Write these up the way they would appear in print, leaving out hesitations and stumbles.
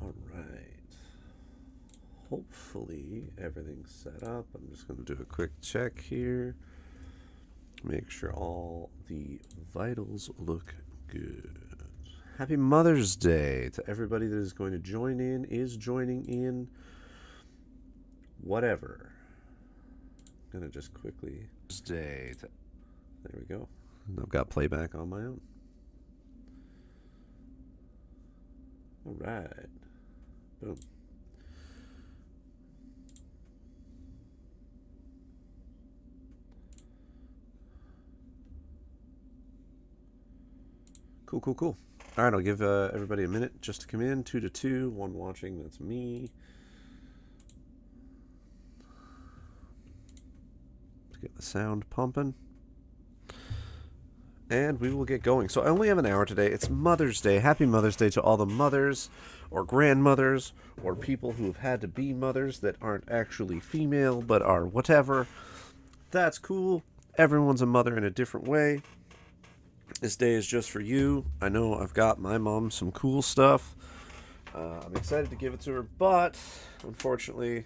All right. Hopefully everything's set up. I'm just going to do a quick check here. Make sure all the vitals look good. Happy Mother's Day to everybody that is going to join in, is joining in, whatever. I'm going to just quickly... There we go. I've got playback on my own. All right. Boom. Cool, cool, cool. All right, I'll give everybody a minute just to come in. 2 to 2. One watching, that's me. Let's get the sound pumping. And we will get going. So I only have an hour today. It's Mother's Day. Happy Mother's Day to all the mothers or grandmothers or people who have had to be mothers that aren't actually female but are whatever. That's cool. Everyone's a mother in a different way. This day is just for you. I know I've got my mom some cool stuff. I'm excited to give it to her, but unfortunately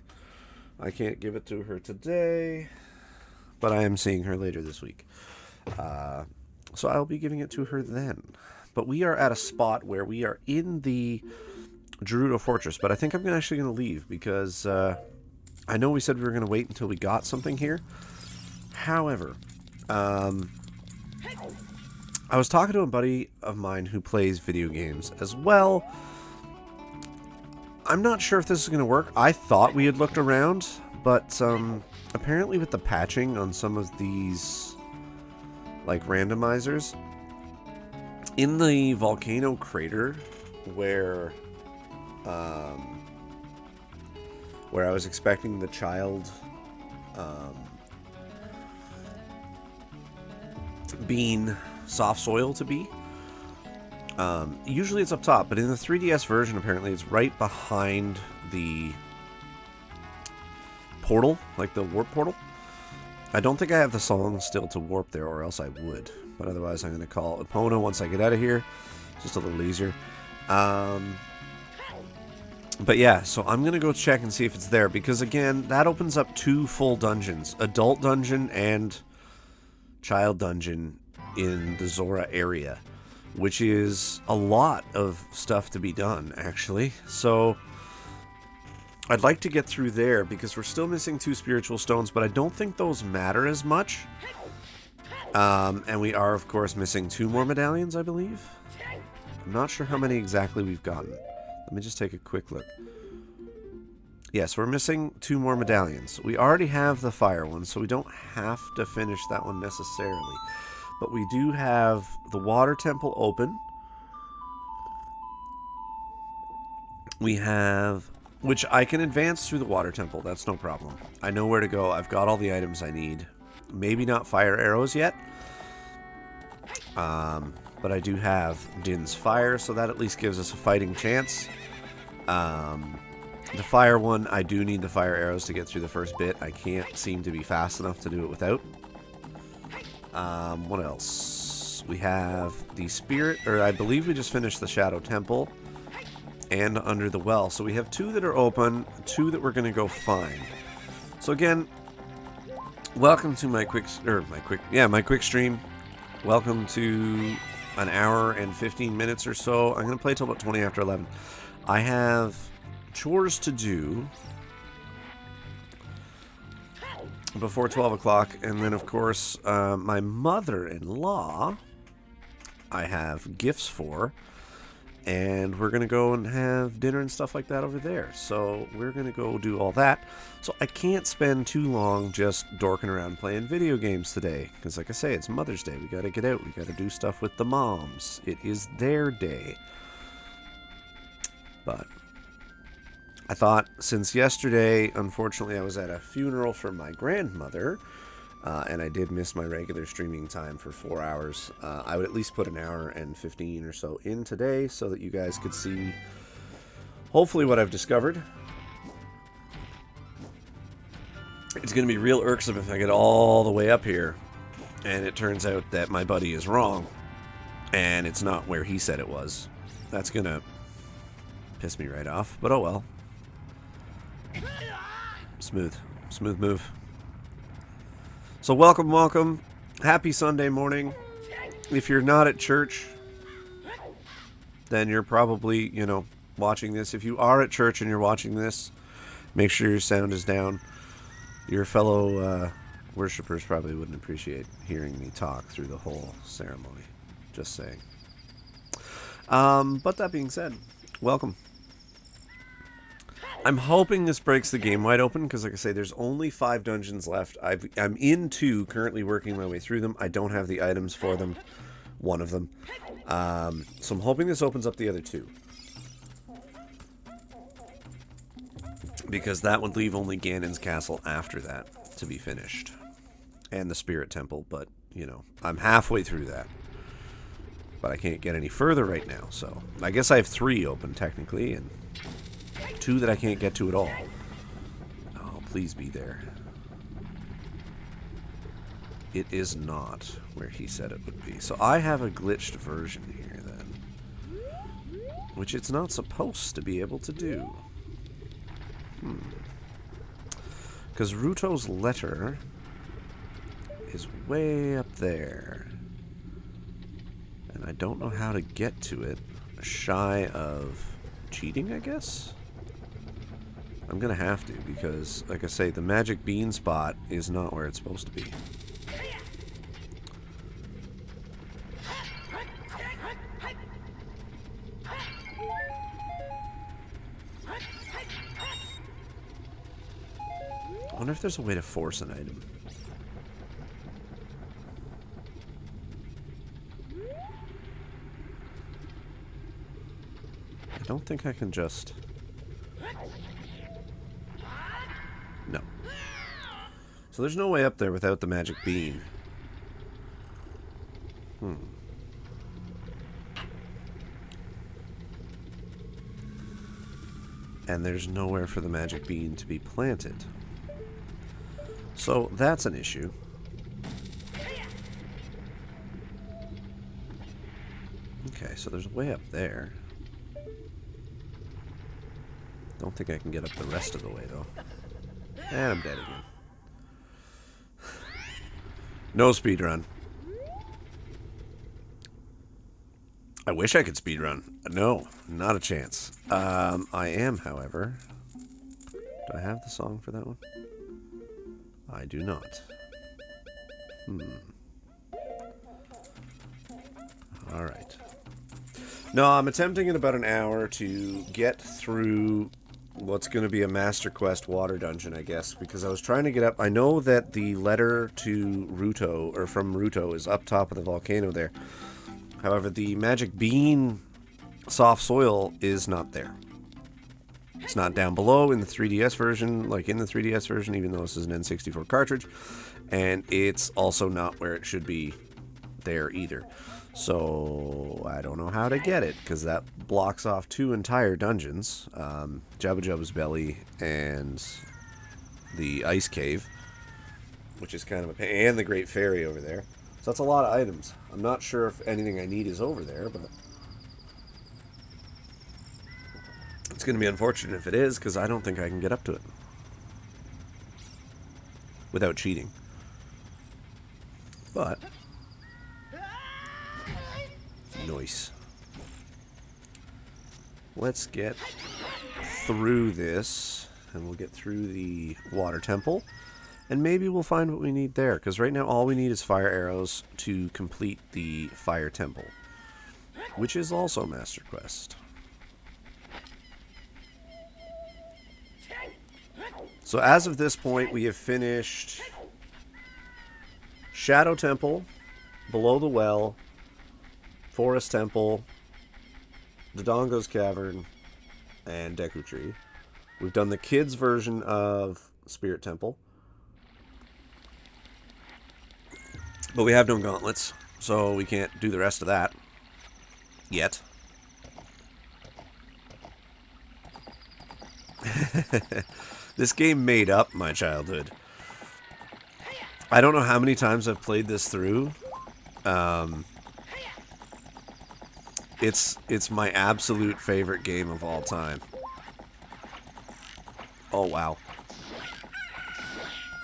I can't give it to her today. But I am seeing her later this week. So I'll be giving it to her then. But we are at a spot where we are in the Gerudo Fortress. But I think I'm actually going to leave because I know we said we were going to wait until we got something here. However, I was talking to a buddy of mine who plays video games as well. I'm not sure if this is going to work. I thought we had looked around, but apparently with the patching on some of these... like randomizers in the volcano crater where I was expecting the child bean soft soil to be, usually it's up top, but in the 3DS version apparently it's right behind the portal, like the warp portal. I don't think I have the song still to warp there, or else I would. But otherwise, I'm going to call Epona once I get out of here. Just a little easier. But yeah, so I'm going to go check and see if it's there. Because again, that opens up 2 full dungeons. Adult dungeon and child dungeon in the Zora area. Which is a lot of stuff to be done, actually. So... I'd like to get through there because we're still missing 2 spiritual stones, but I don't think those matter as much. And we are, of course, missing 2 more medallions, I believe. I'm not sure how many exactly we've gotten. Let me just take a quick look. Yes, we're missing 2 more medallions. We already have the fire one, so we don't have to finish that one necessarily. But we do have the water temple open. We have... which I can advance through the water temple, that's no problem. I know where to go, I've got all the items I need. Maybe not fire arrows yet. But I do have Din's fire, so that at least gives us a fighting chance. The fire one, I do need the fire arrows to get through the first bit. I can't seem to be fast enough to do it without. What else? We have the spirit, or I believe we just finished the Shadow Temple. And under the well. So we have 2 that are open, 2 that we're going to go find. So again, welcome to my quick stream. Welcome to an hour and 15 minutes or so. I'm going to play till about 20 after 11. I have chores to do before 12 o'clock. And then, of course, my mother-in-law I have gifts for. And we're going to go and have dinner and stuff like that over there. So we're going to go do all that. So I can't spend too long just dorking around playing video games today. Because like I say, it's Mother's Day. We got to get out. We got to do stuff with the moms. It is their day. But I thought since yesterday, unfortunately, I was at a funeral for my grandmother. And I did miss my regular streaming time for 4 hours. I would at least put an hour and 15 or so in today so that you guys could see, hopefully, what I've discovered. It's going to be real irksome if I get all the way up here and it turns out that my buddy is wrong and it's not where he said it was. That's going to Pissed me right off, but oh well. Smooth move. So welcome. Happy Sunday morning. If you're not at church, then you're probably, watching this. If you are at church and you're watching this, make sure your sound is down. Your fellow worshippers probably wouldn't appreciate hearing me talk through the whole ceremony. Just saying. But that being said, welcome. I'm hoping this breaks the game wide open, because like I say, there's only 5 dungeons left. I'm in 2, currently working my way through them. I don't have the items for them. One of them. So I'm hoping this opens up the other 2. Because that would leave only Ganon's castle after that to be finished. And the Spirit Temple, but, I'm halfway through that. But I can't get any further right now, so I guess I have 3 open technically, and 2 that I can't get to at all. Oh, please be there. It is not where he said it would be. So I have a glitched version here then. Which it's not supposed to be able to do. Because Ruto's letter is way up there. And I don't know how to get to it shy of cheating, I guess? I'm gonna have to, because, like I say, the magic bean spot is not where it's supposed to be. I wonder if there's a way to force an item. I don't think I can just... No. So there's no way up there without the magic bean. And there's nowhere for the magic bean to be planted. So that's an issue. Okay, so there's a way up there. Don't think I can get up the rest of the way, though. And I'm dead again. No speedrun. I wish I could speedrun. No, not a chance. I am, however... Do I have the song for that one? I do not. Alright. No, I'm attempting in about an hour to get through what's going to be a Master Quest water dungeon, I guess, because I was trying to get up. I know that the letter to Ruto, or from Ruto, is up top of the volcano there. However, the magic bean soft soil is not there. It's not down below in the 3DS version, like in the 3DS version, even though this is an N64 cartridge. And it's also not where it should be there either. So I don't know how to get it, because that blocks off 2 entire dungeons. Jabba Jabba's Belly and the Ice Cave, which is kind of a pain, and the Great Fairy over there. So that's a lot of items. I'm not sure if anything I need is over there, but it's going to be unfortunate if it is, because I don't think I can get up to it without cheating. But nice. Let's get through this, and we'll get through the water temple, and maybe we'll find what we need there, because right now all we need is fire arrows to complete the fire temple, which is also Master Quest. So as of this point, we have finished Shadow Temple, Below the Well, Forest Temple, Dodongo's Cavern, and Deku Tree. We've done the kids' version of Spirit Temple. But we have no gauntlets, so we can't do the rest of that. Yet. This game made up my childhood. I don't know how many times I've played this through. It's my absolute favorite game of all time. Oh, wow.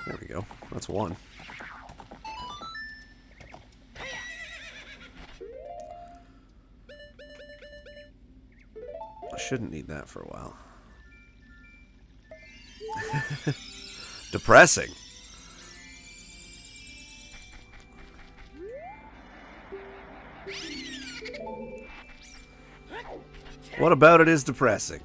There we go. That's one. I shouldn't need that for a while. Depressing. What about it is depressing?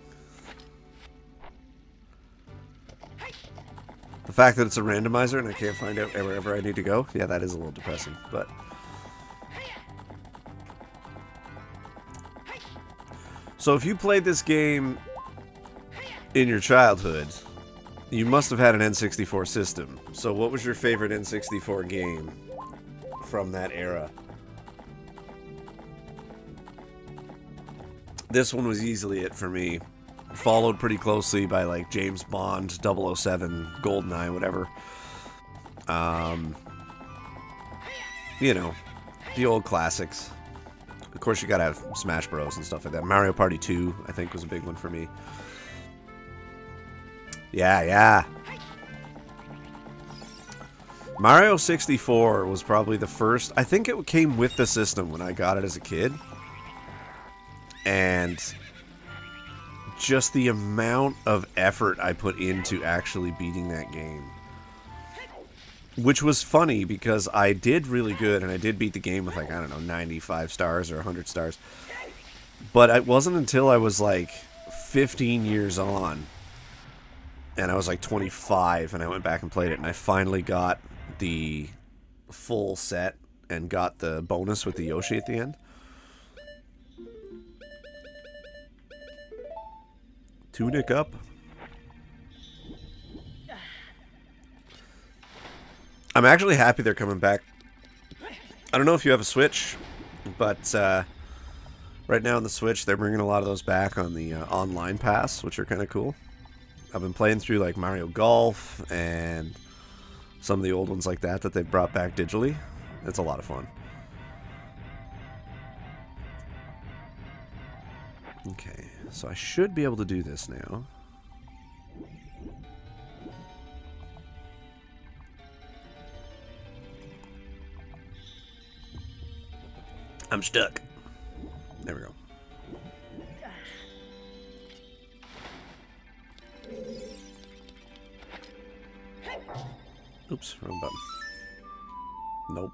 The fact that it's a randomizer and I can't find out wherever I need to go? Yeah, that is a little depressing, but... So if you played this game in your childhood, you must have had an N64 system. So what was your favorite N64 game from that era? This one was easily it for me. Followed pretty closely by like James Bond, 007, GoldenEye, whatever. You know, the old classics. Of course, you gotta have Smash Bros. And stuff like that. Mario Party 2, I think, was a big one for me. Yeah. Mario 64 was probably the first. I think it came with the system when I got it as a kid. And just the amount of effort I put into actually beating that game. Which was funny because I did really good and I did beat the game with like, I don't know, 95 stars or 100 stars. But it wasn't until I was like 15 years on and I was like 25 and I went back and played it and I finally got the full set and got the bonus with the Yoshi at the end. Tunic up. I'm actually happy they're coming back. I don't know if you have a Switch, but right now on the Switch, they're bringing a lot of those back on the online pass, which are kind of cool. I've been playing through like Mario Golf and some of the old ones like that they brought back digitally. It's a lot of fun. Okay, so I should be able to do this now. I'm stuck. There we go. Oops, wrong button. Nope.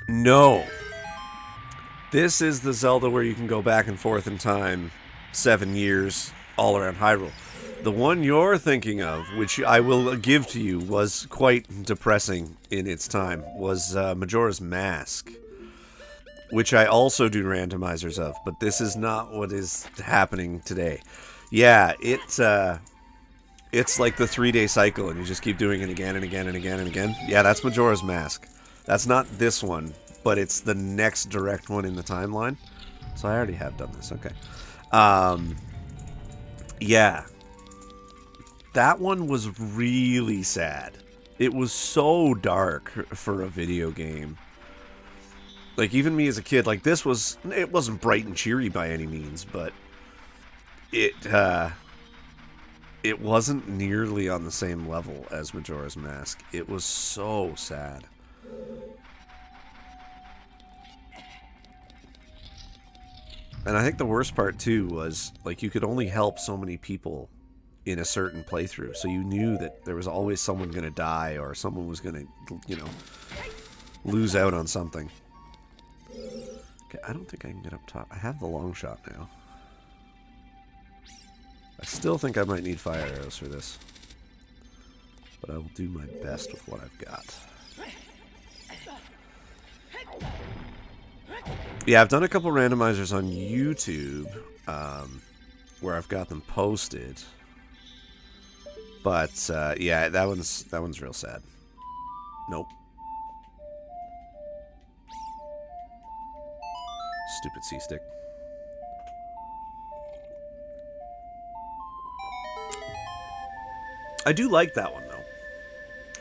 No. This is the Zelda where you can go back and forth in time 7 years all around Hyrule. The one you're thinking of, which I will give to you, was quite depressing in its time, was Majora's Mask, which I also do randomizers of, but this is not what is happening today. Yeah, it's like the 3-day cycle, and you just keep doing it again and again and again and again. Yeah, that's Majora's Mask. That's not this one, but it's the next direct one in the timeline. So I already have done this, okay. Yeah. That one was really sad. It was so dark for a video game. Like, even me as a kid, like, it wasn't bright and cheery by any means, but it wasn't nearly on the same level as Majora's Mask. It was so sad. And I think the worst part, too, was, like, you could only help so many people in a certain playthrough. So you knew that there was always someone going to die or someone was going to, you know, lose out on something. Okay, I don't think I can get up top. I have the long shot now. I still think I might need fire arrows for this. But I will do my best with what I've got. Yeah, I've done a couple randomizers on YouTube where I've got them posted. But yeah, that one's real sad. Nope. Stupid C-stick. I do like that one, though.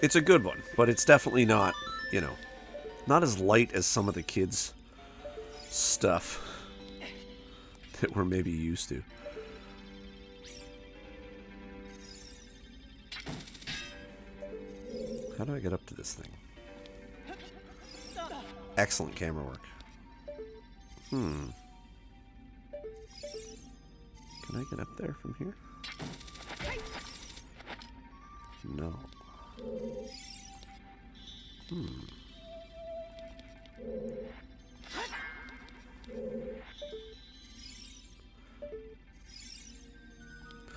It's a good one, but it's definitely not, you know, not as light as some of the kids' stuff that we're maybe used to. How do I get up to this thing? Excellent camera work. Can I get up there from here? No.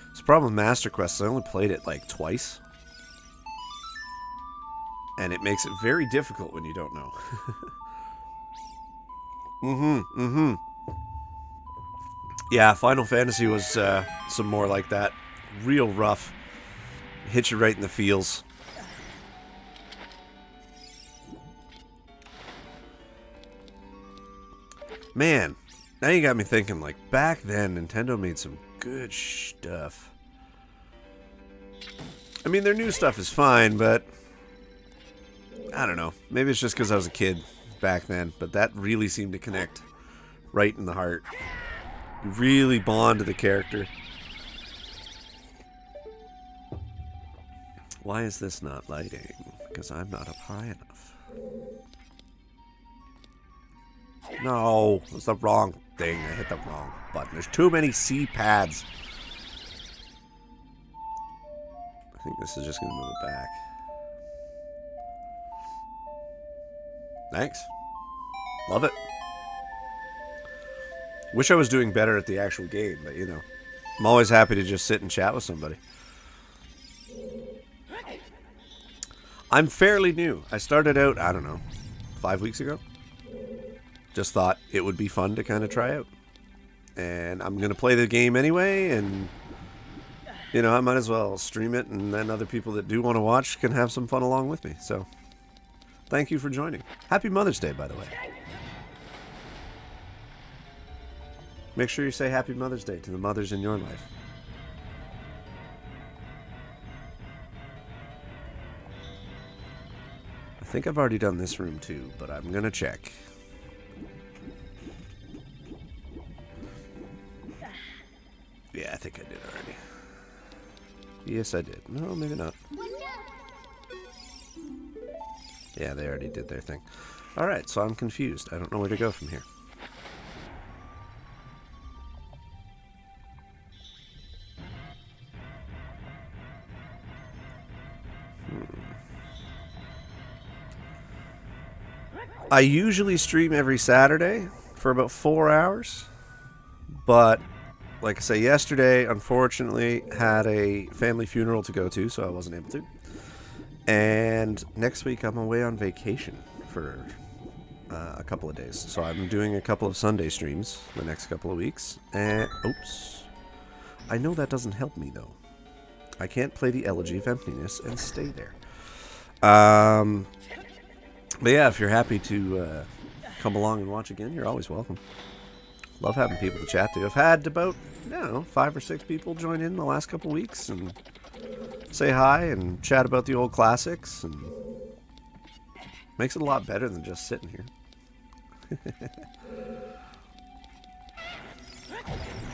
It's the problem with Master Quest. I only played it like twice. And it makes it very difficult when you don't know. Yeah, Final Fantasy was some more like that. Real rough. Hit you right in the feels. Man, now you got me thinking, like, back then, Nintendo made some good stuff. I mean, their new stuff is fine, but I don't know. Maybe it's just because I was a kid back then, but that really seemed to connect right in the heart. You really bond to the character. Why is this not lighting? Because I'm not up high enough. No, it's the wrong thing. I hit the wrong button. There's too many C pads. I think this is just going to move it back. Thanks. Love it. Wish I was doing better at the actual game, but you know. I'm always happy to just sit and chat with somebody. I'm fairly new. I started out, I don't know, 5 weeks ago. Just thought it would be fun to kind of try out. And I'm going to play the game anyway, and, you know, I might as well stream it, and then other people that do want to watch can have some fun along with me. So, thank you for joining. Happy Mother's Day, by the way. Make sure you say Happy Mother's Day to the mothers in your life. I think I've already done this room too, but I'm going to check. Yeah, I think I did already. Yes, I did. No, maybe not. Yeah, they already did their thing. Alright, so I'm confused. I don't know where to go from here. I usually stream every Saturday for about 4 hours, but like I say, yesterday, unfortunately, had a family funeral to go to, so I wasn't able to. And next week, I'm away on vacation for a couple of days. So I'm doing a couple of Sunday streams the next couple of weeks. And, oops. I know that doesn't help me, though. I can't play the Elegy of Emptiness and stay there. But yeah, if you're happy to come along and watch again, you're always welcome. Love having people to chat to. I've had about, I don't know, 5 or 6 people join in the last couple weeks and say hi and chat about the old classics, and makes it a lot better than just sitting here.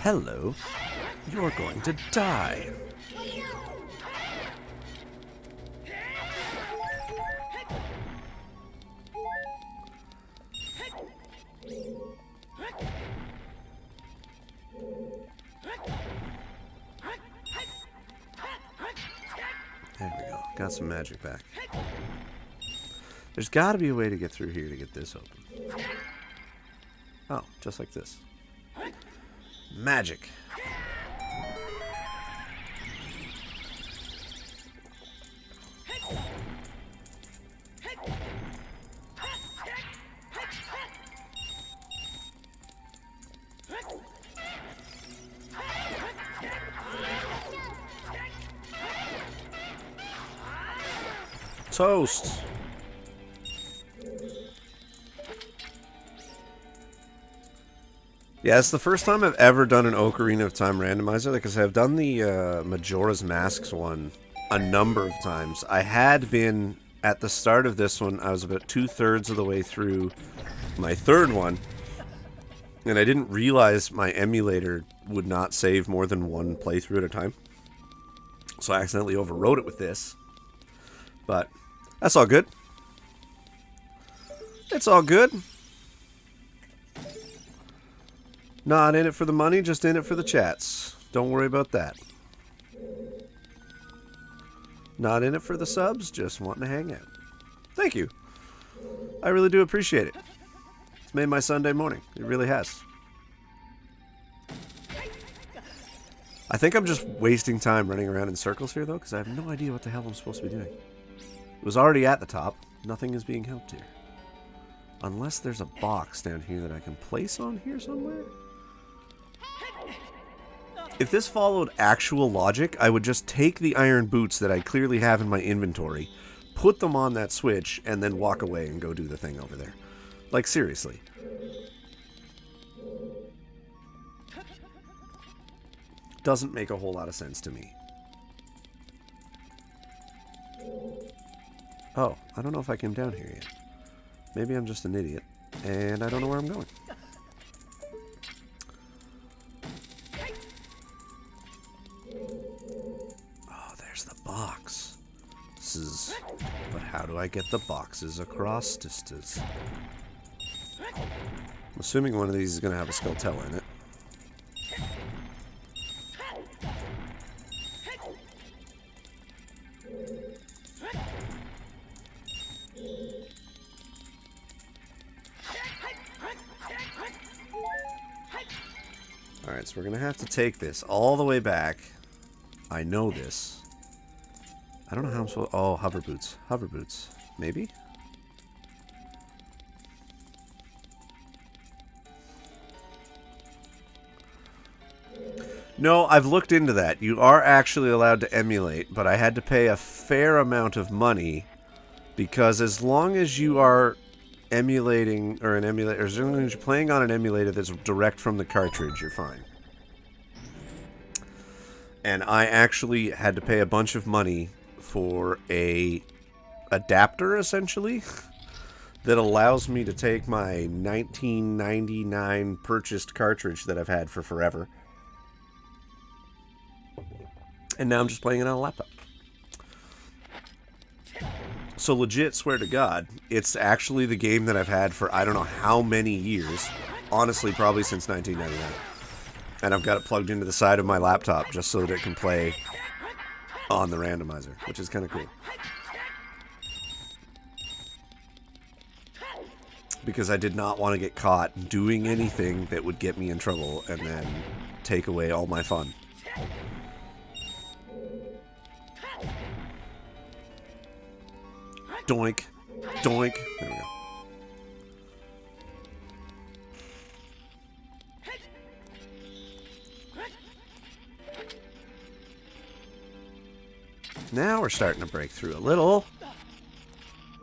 Hello. You're going to die. There we go. Got some magic back. There's got to be a way to get through here to get this open. Oh, just like this. Magic. Toast. Yeah, it's the first time I've ever done an Ocarina of Time Randomizer, because I've done the Majora's Masks one a number of times. I had been, at the start of this one, I was about 2/3 of the way through my third one, and I didn't realize my emulator would not save more than one playthrough at a time. So I accidentally overwrote it with this. But that's all good. It's all good. Not in it for the money, just in it for the chats. Don't worry about that. Not in it for the subs, just wanting to hang out. Thank you. I really do appreciate it. It's made my Sunday morning. It really has. I think I'm just wasting time running around in circles here, though, because I have no idea what the hell I'm supposed to be doing. It was already at the top. Nothing is being helped here. Unless there's a box down here that I can place on here somewhere. If this followed actual logic, I would just take the iron boots that I clearly have in my inventory, put them on that switch, and then walk away and go do the thing over there. Like, seriously. Doesn't make a whole lot of sense to me. Oh, I don't know if I came down here yet. Maybe I'm just an idiot, and I don't know where I'm going. Oh, there's the box. But how do I get the boxes across distance? I'm assuming one of these is going to have a Skulltella in it. Alright, so we're going to have to take this all the way back. I know this. I don't know how I'm supposed to... Oh, hover boots. Hover boots. Maybe? No, I've looked into that. You are actually allowed to emulate, but I had to pay a fair amount of money because as long as you are emulating, or as long as you're playing on an emulator that's direct from the cartridge, you're fine. And I actually had to pay a bunch of money for a adapter, essentially, that allows me to take my 1999 purchased cartridge that I've had for forever. And now I'm just playing it on a laptop. So legit, swear to God, it's actually the game that I've had for I don't know how many years. Honestly, probably since 1999. And I've got it plugged into the side of my laptop just so that it can play on the randomizer, which is kind of cool. Because I did not want to get caught doing anything that would get me in trouble and then take away all my fun. Doink. Doink. There we go. Now we're starting to break through a little.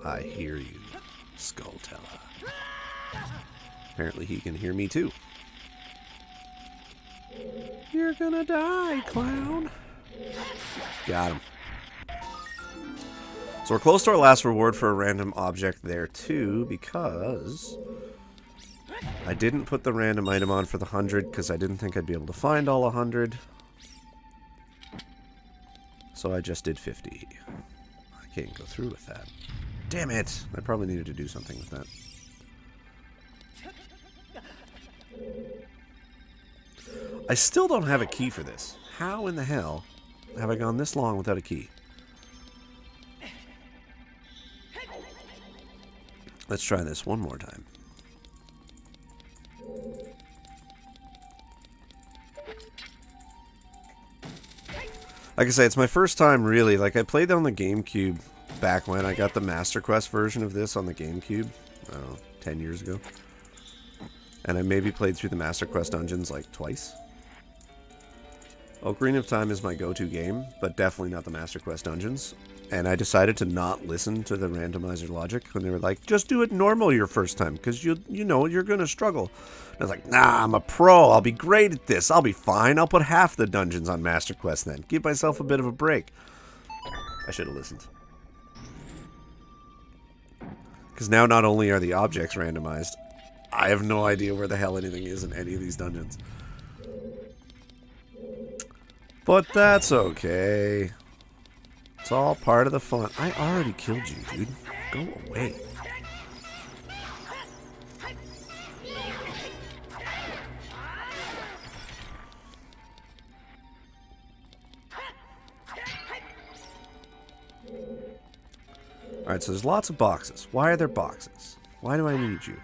I hear you, Skulltella. Apparently he can hear me too. You're gonna die, clown. Got him. So we're close to our last reward for a random object there too, because I didn't put the random item on for the 100 because I didn't think I'd be able to find all 100. So I just did 50. I can't go through with that. Damn it! I probably needed to do something with that. I still don't have a key for this. How in the hell have I gone this long without a key? Let's try this one more time. Like I say, it's my first time really. Like, I played on the GameCube back when I got the Master Quest version of this on the GameCube. I don't know, 10 years ago. And I maybe played through the Master Quest dungeons like twice. Ocarina of Time is my go-to game, but definitely not the Master Quest dungeons. And I decided to not listen to the randomizer logic when they were like, just do it normal your first time, because you know you're going to struggle. And I was like, nah, I'm a pro. I'll be great at this. I'll be fine. I'll put half the dungeons on Master Quest then. Give myself a bit of a break. I should have listened. Because now not only are the objects randomized, I have no idea where the hell anything is in any of these dungeons. But that's okay. It's all part of the fun. I already killed you, dude. Go away. Alright, so there's lots of boxes. Why are there boxes? Why do I need you?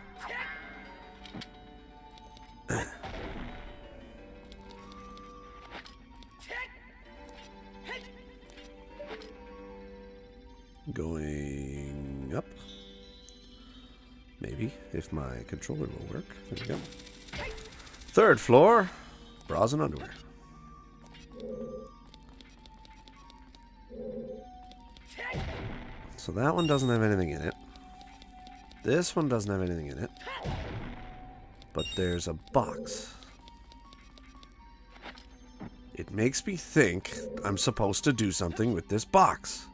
Going up. Maybe, if my controller will work. There we go. Third floor. Bras and underwear. So that one doesn't have anything in it. This one doesn't have anything in it. But there's a box. It makes me think I'm supposed to do something with this box.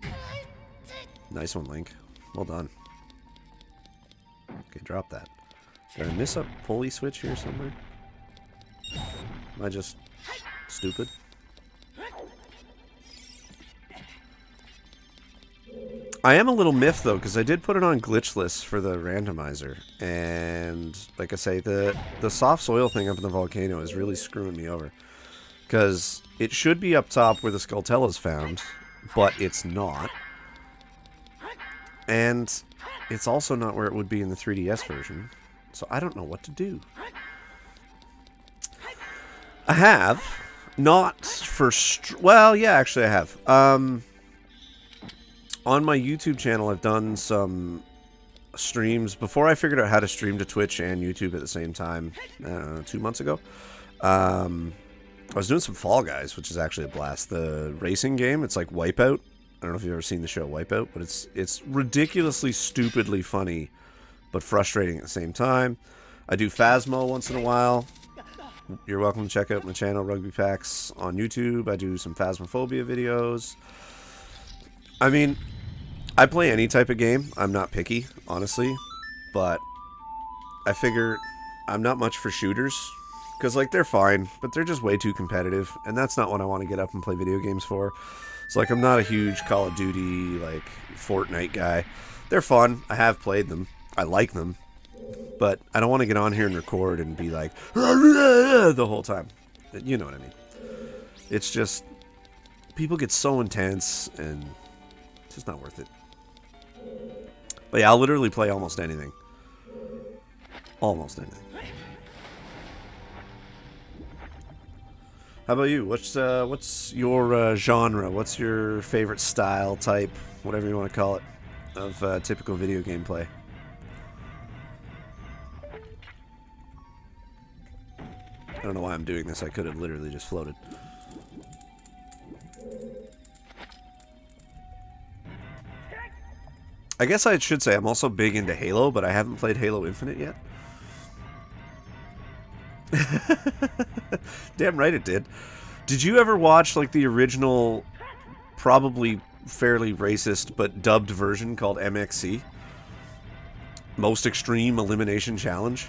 Nice one, Link. Well done. Okay, drop that. Did I miss a pulley switch here somewhere? Am I just stupid? I am a little miffed, though, because I did put it on glitchless for the randomizer. And, like I say, the soft soil thing up in the volcano is really screwing me over. Because it should be up top where the Skulltulas found, but it's not. And it's also not where it would be in the 3DS version. So I don't know what to do. I have. Not for... well, yeah, actually I have. On my YouTube channel, I've done some streams. Before I figured out how to stream to Twitch and YouTube at the same time, I don't know, 2 months ago, I was doing some Fall Guys, which is actually a blast. The racing game, it's like Wipeout. I don't know if you've ever seen the show Wipeout, but it's ridiculously, stupidly funny, but frustrating at the same time. I do Phasmo once in a while. You're welcome to check out my channel, Rugby Packs, on YouTube. I do some Phasmophobia videos. I mean, I play any type of game. I'm not picky, honestly, but I figure I'm not much for shooters, because, like, they're fine, but they're just way too competitive, and that's not what I want to get up and play video games for. So, like, I'm not a huge Call of Duty, like, Fortnite guy. They're fun. I have played them. I like them, but I don't want to get on here and record and be like, the whole time. You know what I mean. It's just, people get so intense, and it's just not worth it. But yeah, I'll literally play almost anything. Almost anything. How about you? What's your genre? What's your favorite style, type, whatever you want to call it, of typical video game play? I don't know why I'm doing this. I could have literally just floated. I guess I should say I'm also big into Halo, but I haven't played Halo Infinite yet. Damn right it did. Did you ever watch, like, the original, probably fairly racist, but dubbed version called MXC? Most Extreme Elimination Challenge?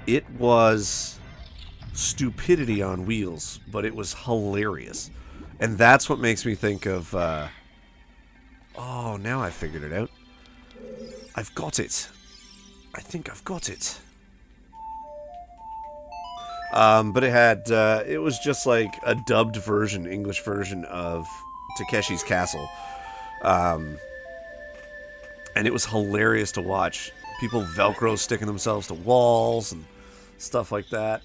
It was stupidity on wheels, but it was hilarious. And that's what makes me think of, oh, now I figured it out. I've got it. I think I've got it. But it had, it was just like a dubbed version, English version of Takeshi's Castle. And it was hilarious to watch. People Velcro sticking themselves to walls and stuff like that.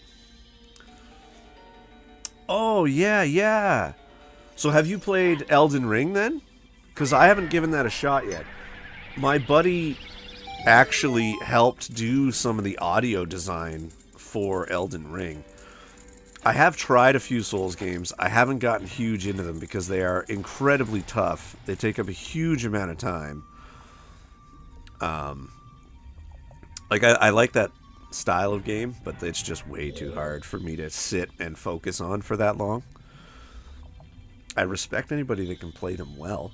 Oh, yeah, yeah. So have you played Elden Ring then? Because I haven't given that a shot yet. My buddy actually helped do some of the audio design for Elden Ring. I have tried a few Souls games. I haven't gotten huge into them because they are incredibly tough. They take up a huge amount of time. Like, I like that style of game, but it's just way too hard for me to sit and focus on for that long. I respect anybody that can play them well.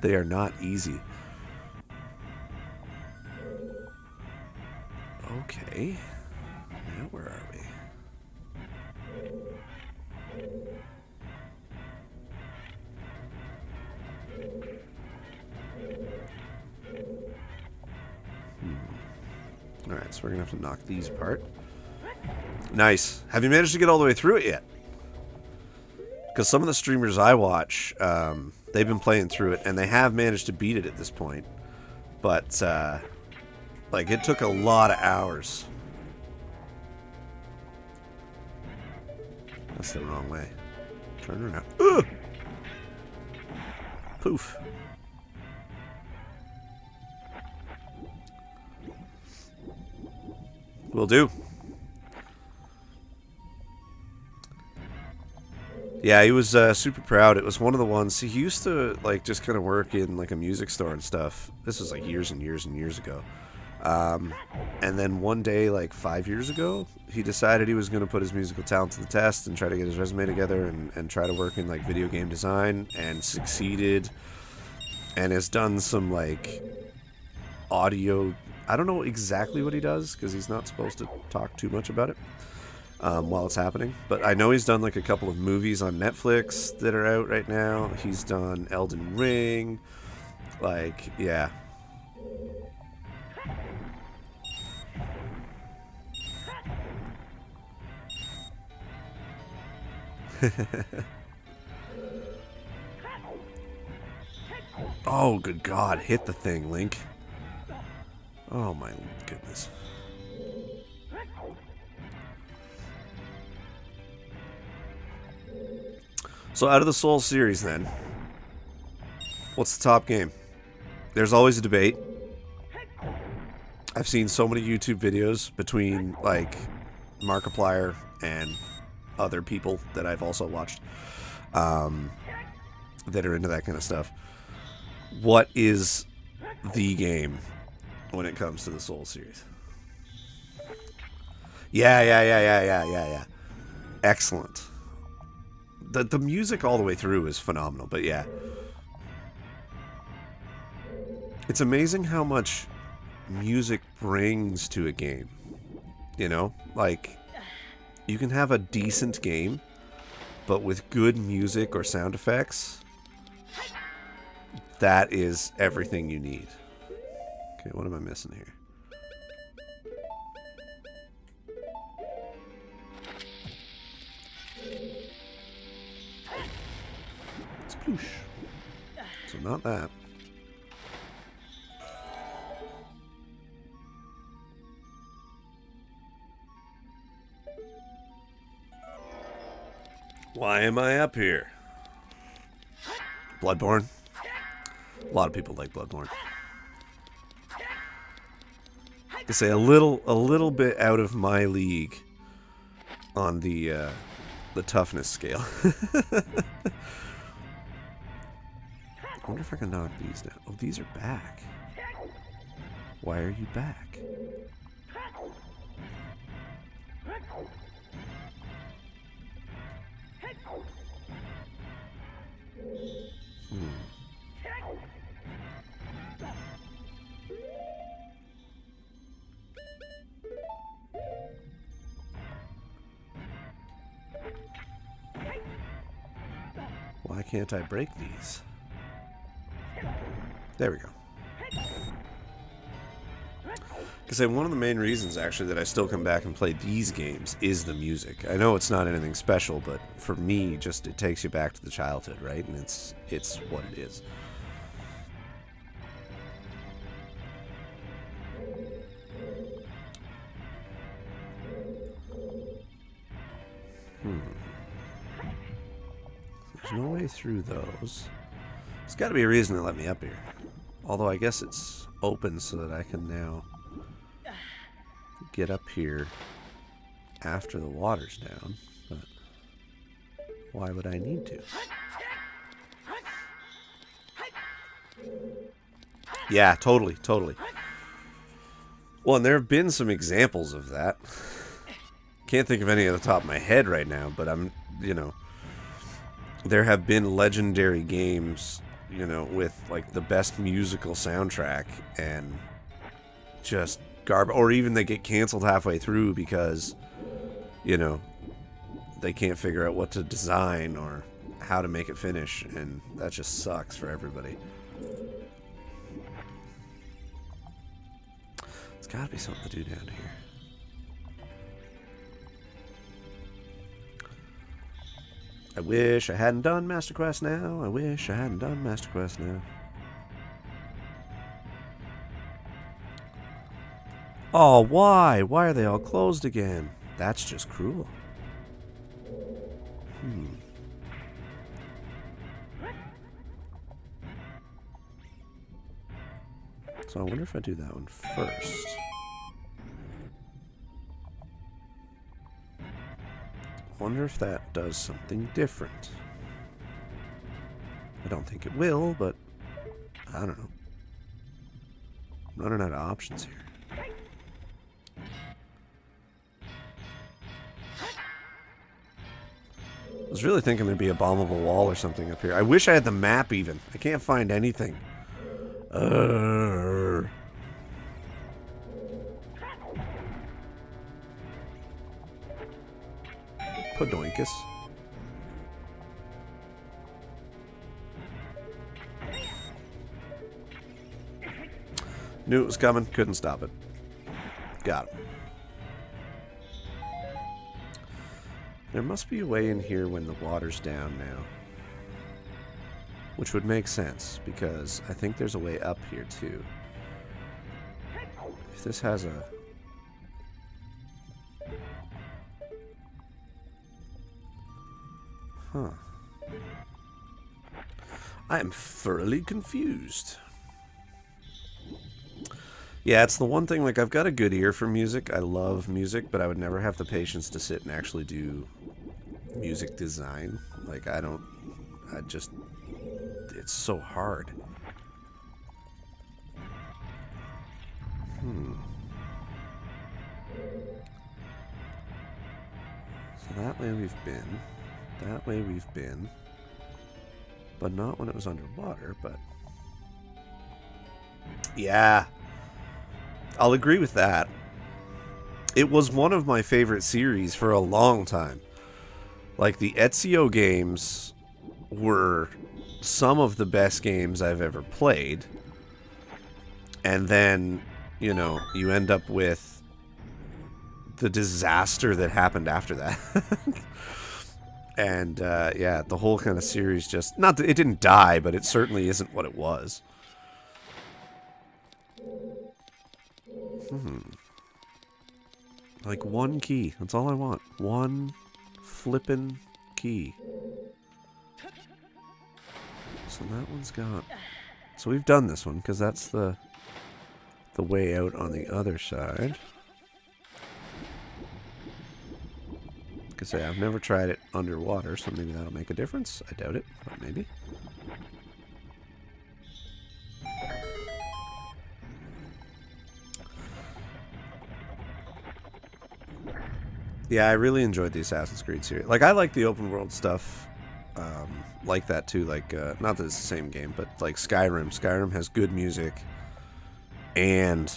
They are not easy. Okay. Now where are we? Alright, so we're going to have to knock these apart. Nice. Have you managed to get all the way through it yet? Because some of the streamers I watch, they've been playing through it, and they have managed to beat it at this point. But, like, it took a lot of hours. That's the wrong way. Turn around. Ugh! Poof. Will do. Yeah, he was super proud. It was one of the ones. He used to like just kind of work in like a music store and stuff. This was like years and years and years ago. And then one day, like 5 years ago, he decided he was going to put his musical talent to the test and try to get his resume together and try to work in like video game design, and succeeded. And has done some like audio. I don't know exactly what he does because he's not supposed to talk too much about it while it's happening. But I know he's done like a couple of movies on Netflix that are out right now. He's done Elden Ring. Like, yeah. Oh, good God. Hit the thing, Link. Oh, my goodness. So, out of the Souls series, then, what's the top game? There's always a debate. I've seen so many YouTube videos between, like, Markiplier and other people that I've also watched that are into that kind of stuff. What is the game when it comes to the Souls series? Yeah. Excellent. The music all the way through is phenomenal, but yeah. It's amazing how much music brings to a game. You know? Like, you can have a decent game, but with good music or sound effects, that is everything you need. Okay, what am I missing here? Sploosh. So not that. Why am I up here? Bloodborne. A lot of people like Bloodborne. I say a little bit out of my league on the toughness scale. I wonder if I can knock these down. Oh, these are back. Why are you back? Why can't I break these? There we go. Because one of the main reasons, actually, that I still come back and play these games is the music. I know it's not anything special, but for me, just it takes you back to the childhood, right? And it's what it is. There's no way through those. There's got to be a reason to let me up here. Although I guess it's open so that I can now get up here after the water's down. But why would I need to? Yeah, totally. Well, and there have been some examples of that. Can't think of any off the top of my head right now, but I'm, you know, there have been legendary games, you know, with like the best musical soundtrack and just garbage, or even they get canceled halfway through because, you know, they can't figure out what to design or how to make it finish, and that just sucks for everybody. There's gotta be something to do down here. I wish I hadn't done Master Quest now. I wish I hadn't done Master Quest now. Oh, why? Why are they all closed again? That's just cruel. So I wonder if I do that one first. Wonder if that does something different. I don't think it will, but I don't know. I'm running out of options here. I was really thinking there'd be a bombable wall or something up here. I wish I had the map even. I can't find anything. Podoinkus. Knew it was coming. Couldn't stop it. Got it. There must be a way in here when the water's down now. Which would make sense, because I think there's a way up here, too. If this has a... Huh. I am thoroughly confused. Yeah, it's the one thing, like, I've got a good ear for music. I love music, but I would never have the patience to sit and actually do music design. Like, I just... It's so hard. So that way we've been. That way we've been. But not when it was underwater, but... Yeah. I'll agree with that. It was one of my favorite series for a long time. Like, the Ezio games were some of the best games I've ever played. And then, you know, you end up with the disaster that happened after that. And, yeah, the whole kind of series just... Not that it didn't die, but it certainly isn't what it was. Like, one key. That's all I want. One flippin' key. So that one's got... So we've done this one, because that's the way out on the other side. Like I say, I've never tried it underwater, so maybe that'll make a difference. I doubt it, but maybe. Yeah, I really enjoyed the Assassin's Creed series. Like, I like the open world stuff like that too. Like, not that it's the same game, but like Skyrim. Skyrim has good music. And...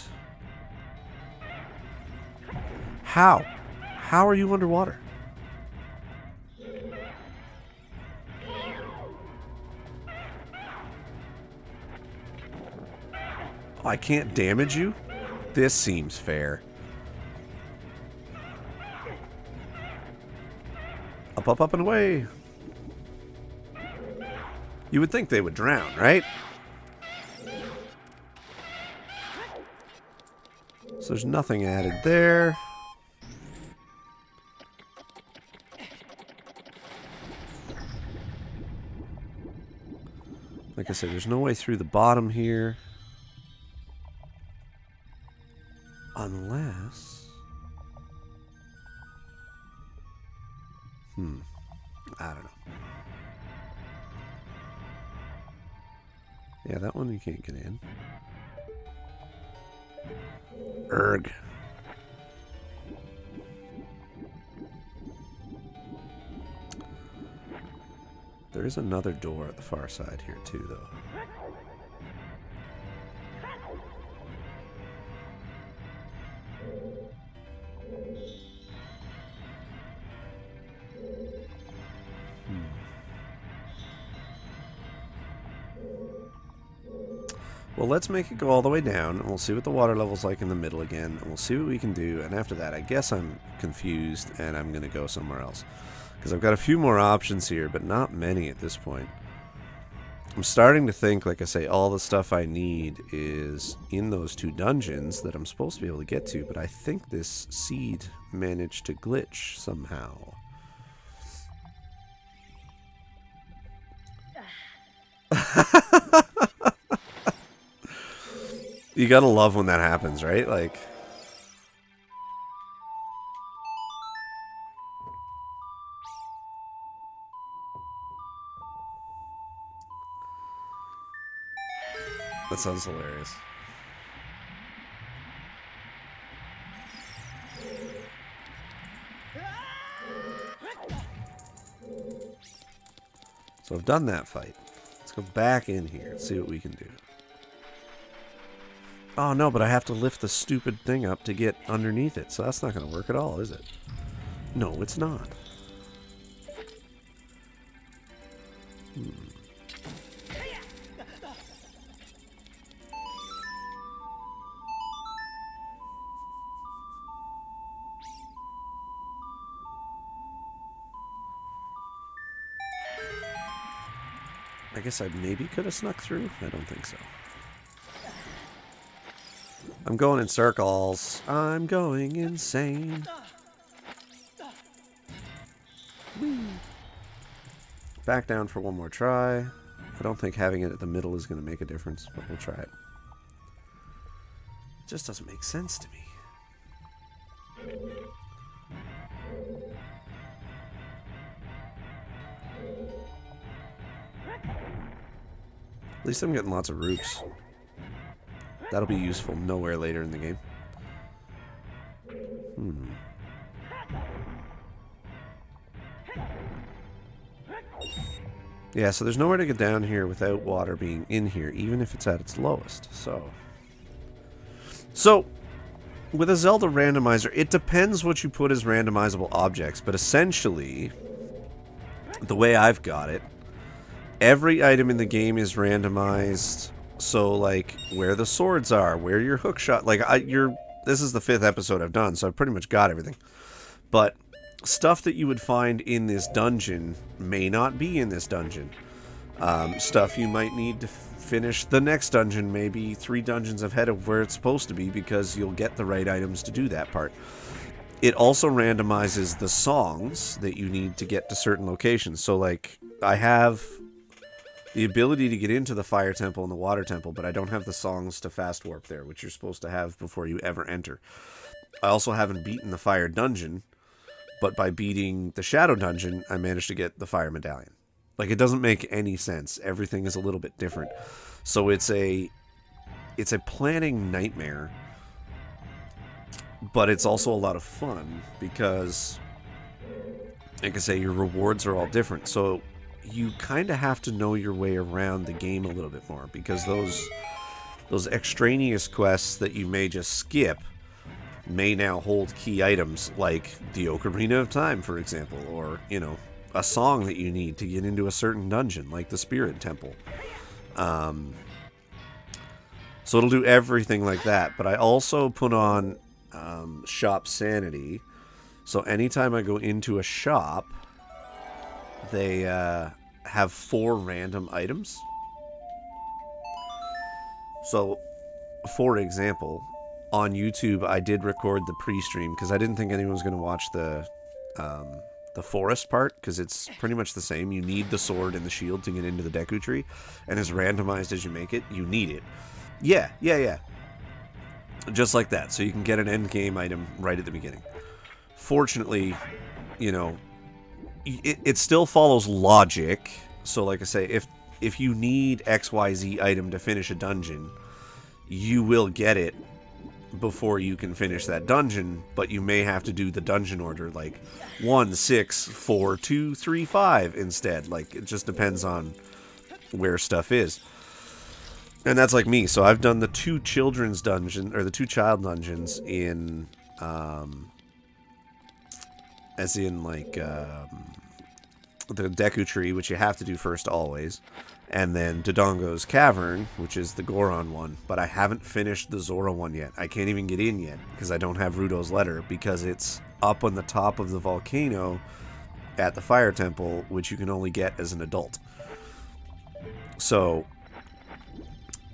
How? How are you underwater? Oh, I can't damage you? This seems fair. Up, up, up, and away. You would think they would drown, right? So there's nothing added there. Like I said, there's no way through the bottom here. Unless... I don't know. Yeah, that one you can't get in. Erg. There is another door at the far side here too, though. Well, let's make it go all the way down, and we'll see what the water level's like in the middle again, and we'll see what we can do, and after that, I guess I'm confused, and I'm going to go somewhere else. Because I've got a few more options here, but not many at this point. I'm starting to think, like I say, all the stuff I need is in those 2 dungeons that I'm supposed to be able to get to, but I think this seed managed to glitch somehow. You gotta love when that happens, right? Like... That sounds hilarious. So I've done that fight. Let's go back in here and see what we can do. Oh no, but I have to lift the stupid thing up to get underneath it, so that's not going to work at all, is it? No, it's not. I guess I maybe could have snuck through. I don't think so. I'm going in circles. I'm going insane. Whee. Back down for one more try. I don't think having it at the middle is going to make a difference, but we'll try it. It just doesn't make sense to me. At least I'm getting lots of roots. That'll be useful nowhere later in the game. Yeah, so there's nowhere to get down here without water being in here, even if it's at its lowest. So, with a Zelda randomizer, it depends what you put as randomizable objects, but essentially, the way I've got it, every item in the game is randomized. So, like, where the swords are, where your hook shot... Like, this is the 5th episode I've done, so I've pretty much got everything. But stuff that you would find in this dungeon may not be in this dungeon. Stuff you might need to finish the next dungeon, maybe 3 dungeons ahead of where it's supposed to be, because you'll get the right items to do that part. It also randomizes the songs that you need to get to certain locations. So, like, I have the ability to get into the Fire Temple and the Water Temple, but I don't have the songs to fast warp there, which you're supposed to have before you ever enter. I also haven't beaten the Fire Dungeon, but by beating the Shadow Dungeon, I managed to get the Fire Medallion. Like, it doesn't make any sense. Everything is a little bit different. So it's a planning nightmare, but it's also a lot of fun because, like I say, your rewards are all different. So you kind of have to know your way around the game a little bit more, because those extraneous quests that you may just skip may now hold key items, like the Ocarina of Time, for example, or, you know, a song that you need to get into a certain dungeon, like the Spirit Temple. So it'll do everything like that, but I also put on Shop Sanity, so anytime I go into a shop, they have 4 random items. So, for example, on YouTube, I did record the pre-stream because I didn't think anyone was going to watch the forest part, because it's pretty much the same. You need the sword and the shield to get into the Deku Tree, and as randomized as you make it, you need it. Yeah. Just like that, so you can get an end game item right at the beginning. Fortunately, you know, it still follows logic. So like I say, if you need XYZ item to finish a dungeon, you will get it before you can finish that dungeon, but you may have to do the dungeon order like 1, 6, 4, 2, 3, 5 instead. Like, it just depends on where stuff is. And that's like me. So I've done the 2 children's dungeon, or the 2 child dungeons in, as in like, the Deku Tree, which you have to do first always. And then Dodongo's Cavern, which is the Goron one. But I haven't finished the Zora one yet. I can't even get in yet, because I don't have Rudo's letter, because it's up on the top of the volcano at the Fire Temple, which you can only get as an adult. So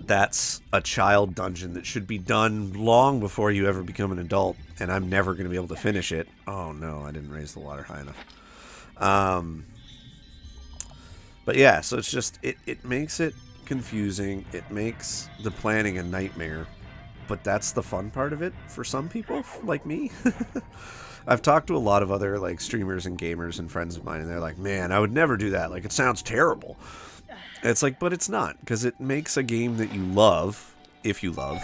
that's a child dungeon that should be done long before you ever become an adult, and I'm never going to be able to finish it. Oh no, I didn't raise the water high enough. But yeah, so it's just, it makes it confusing. It makes the planning a nightmare. But that's the fun part of it for some people, like me. I've talked to a lot of other like streamers and gamers and friends of mine, and they're like, man, I would never do that. Like, it sounds terrible. And it's like, but it's not, because it makes a game that you love, if you love,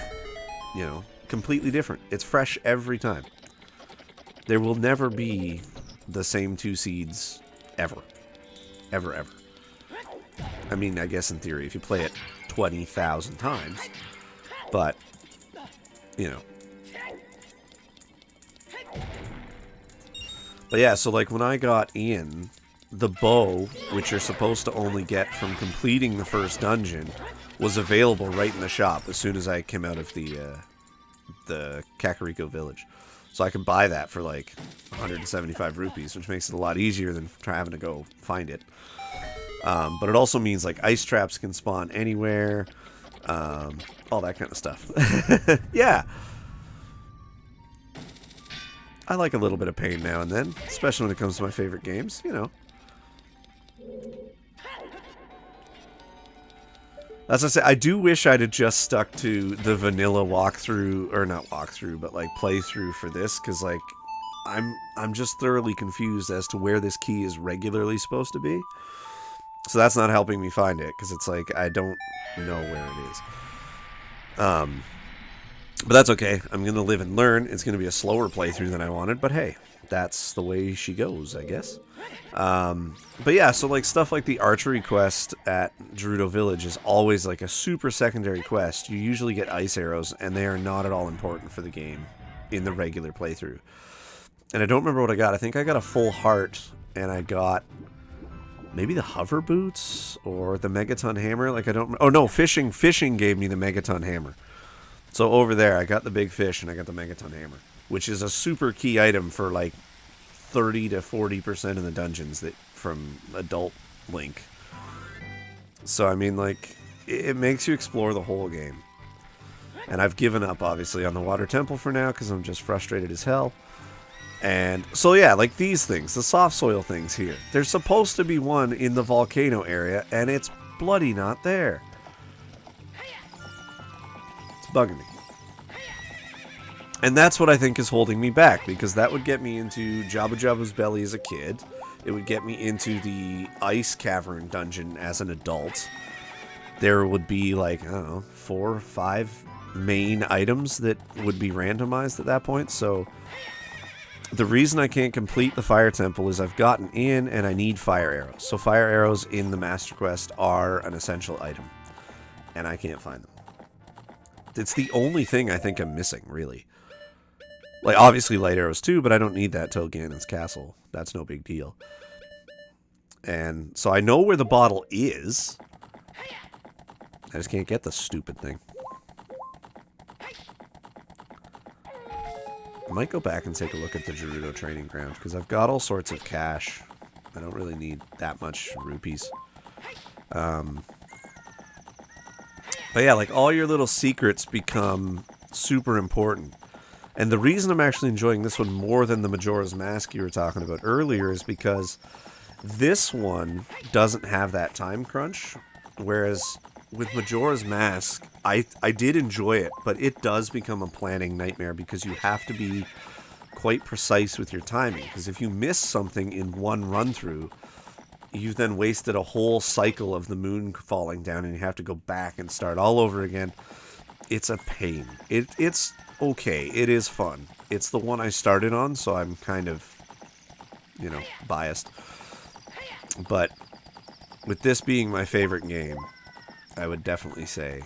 you know, completely different. It's fresh every time. There will never be the same 2 seeds ever. Ever, ever. I mean, I guess in theory, if you play it 20,000 times. But, you know. But yeah, so like when I got in, the bow, which you're supposed to only get from completing the first dungeon, was available right in the shop as soon as I came out of the Kakariko village. So I can buy that for like 175 rupees, which makes it a lot easier than having to go find it. But it also means like ice traps can spawn anywhere, all that kind of stuff. Yeah. I like a little bit of pain now and then, especially when it comes to my favorite games, you know. As I say, I do wish I'd have just stuck to the vanilla walkthrough, or not walkthrough, but like playthrough for this, because like I'm just thoroughly confused as to where this key is regularly supposed to be. So that's not helping me find it, because it's like I don't know where it is. But that's okay. I'm going to live and learn. It's going to be a slower playthrough than I wanted, but hey, that's the way she goes, I guess. But yeah, so like stuff like the archery quest at Gerudo Village is always like a super secondary quest. You usually get ice arrows, and they are not at all important for the game in the regular playthrough. And I don't remember what I got. I think I got a full heart, and I got maybe the hover boots or the megaton hammer. Like, I don't. Oh no, fishing gave me the megaton hammer. So over there, I got the big fish, and I got the megaton hammer, which is a super key item for like 30 to 40% of the dungeons that from adult Link. So I mean, like, it makes you explore the whole game. And I've given up, obviously, on the Water Temple for now, because I'm just frustrated as hell. And so yeah, like these things, the soft soil things here. There's supposed to be one in the volcano area, and it's bloody not there. It's bugging me. And that's what I think is holding me back, because that would get me into Jabu Jabu's Belly as a kid. It would get me into the Ice Cavern dungeon as an adult. There would be like, I don't know, 4 or 5 main items that would be randomized at that point. So the reason I can't complete the Fire Temple is I've gotten in and I need fire arrows. So fire arrows in the Master Quest are an essential item, and I can't find them. It's the only thing I think I'm missing, really. Like, obviously light arrows too, but I don't need that till Ganon's Castle. That's no big deal. And so I know where the bottle is. I just can't get the stupid thing. I might go back and take a look at the Gerudo training ground, because I've got all sorts of cash. I don't really need that much rupees. But yeah, like, all your little secrets become super important. And the reason I'm actually enjoying this one more than the Majora's Mask you were talking about earlier is because this one doesn't have that time crunch, whereas with Majora's Mask, I did enjoy it, but it does become a planning nightmare, because you have to be quite precise with your timing. Because if you miss something in one run-through, you've then wasted a whole cycle of the moon falling down, and you have to go back and start all over again. It's a pain. It's okay. It is fun. It's the one I started on, so I'm kind of, you know, biased. But with this being my favorite game, I would definitely say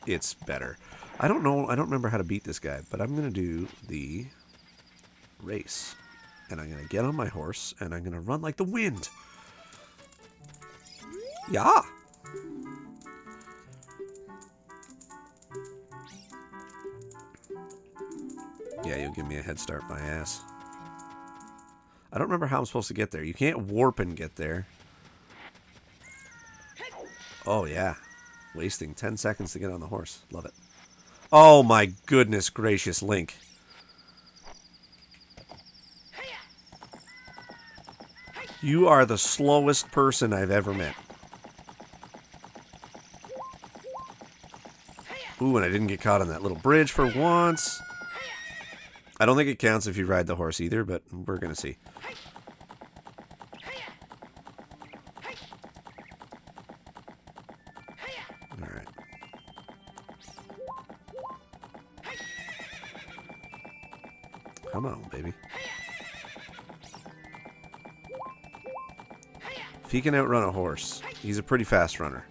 it's better. I don't know. I don't remember how to beat this guy, but I'm going to do the race. And I'm going to get on my horse, and I'm going to run like the wind. Yeah. Yeah, you'll give me a head start, my ass. I don't remember how I'm supposed to get there. You can't warp and get there. Oh, yeah. Wasting 10 seconds to get on the horse. Love it. Oh, my goodness gracious, Link. You are the slowest person I've ever met. Ooh, and I didn't get caught on that little bridge for once. I don't think it counts if you ride the horse either, but we're going to see. Alright. Come on, baby. If he can outrun a horse, he's a pretty fast runner.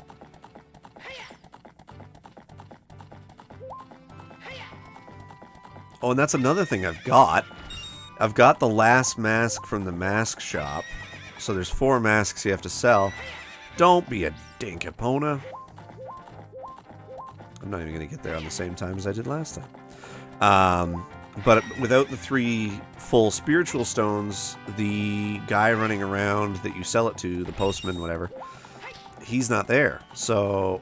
Oh, and that's another thing I've got. I've got the last mask from the mask shop. So there's 4 masks you have to sell. Don't be a dink, Epona. I'm not even going to get there on the same time as I did last time. But without the 3 full spiritual stones, the guy running around that you sell it to, the postman, whatever, he's not there. So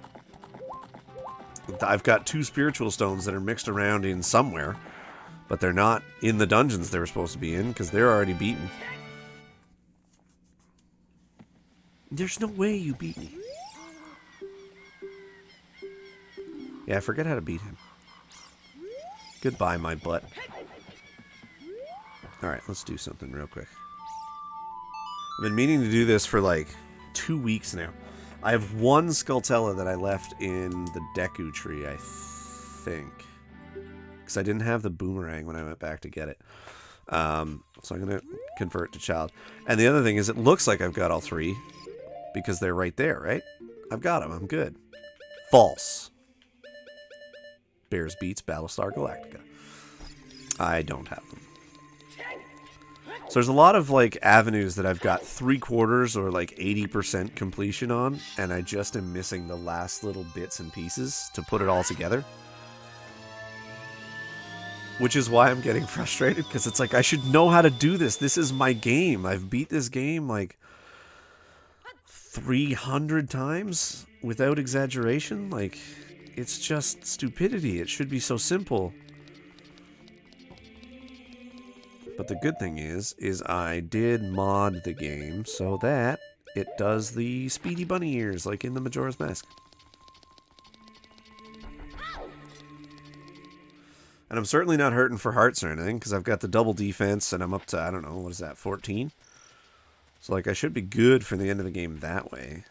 I've got 2 spiritual stones that are mixed around in somewhere, but they're not in the dungeons they were supposed to be in because they're already beaten. There's no way you beat me. Yeah, I forget how to beat him. Goodbye, my butt. Alright, let's do something real quick. I've been meaning to do this for like 2 weeks now. I have 1 Skulltella that I left in the Deku tree, I think. Because I didn't have the boomerang when I went back to get it. So I'm going to convert to child. And the other thing is it looks like I've got all 3. Because they're right there, right? I've got them, I'm good. False. Bears beats Battlestar Galactica. I don't have them. So there's a lot of like avenues that I've got 3/4 or like 80% completion on, and I just am missing the last little bits and pieces to put it all together. Which is why I'm getting frustrated, because it's like I should know how to do this. This is my game. I've beat this game like 300 times without exaggeration. Like, it's just stupidity. It should be so simple. But the good thing is I did mod the game so that it does the speedy bunny ears like in the Majora's Mask. And I'm certainly not hurting for hearts or anything because I've got the double defense and I'm up to, I don't know, what is that, 14? So like I should be good for the end of the game that way.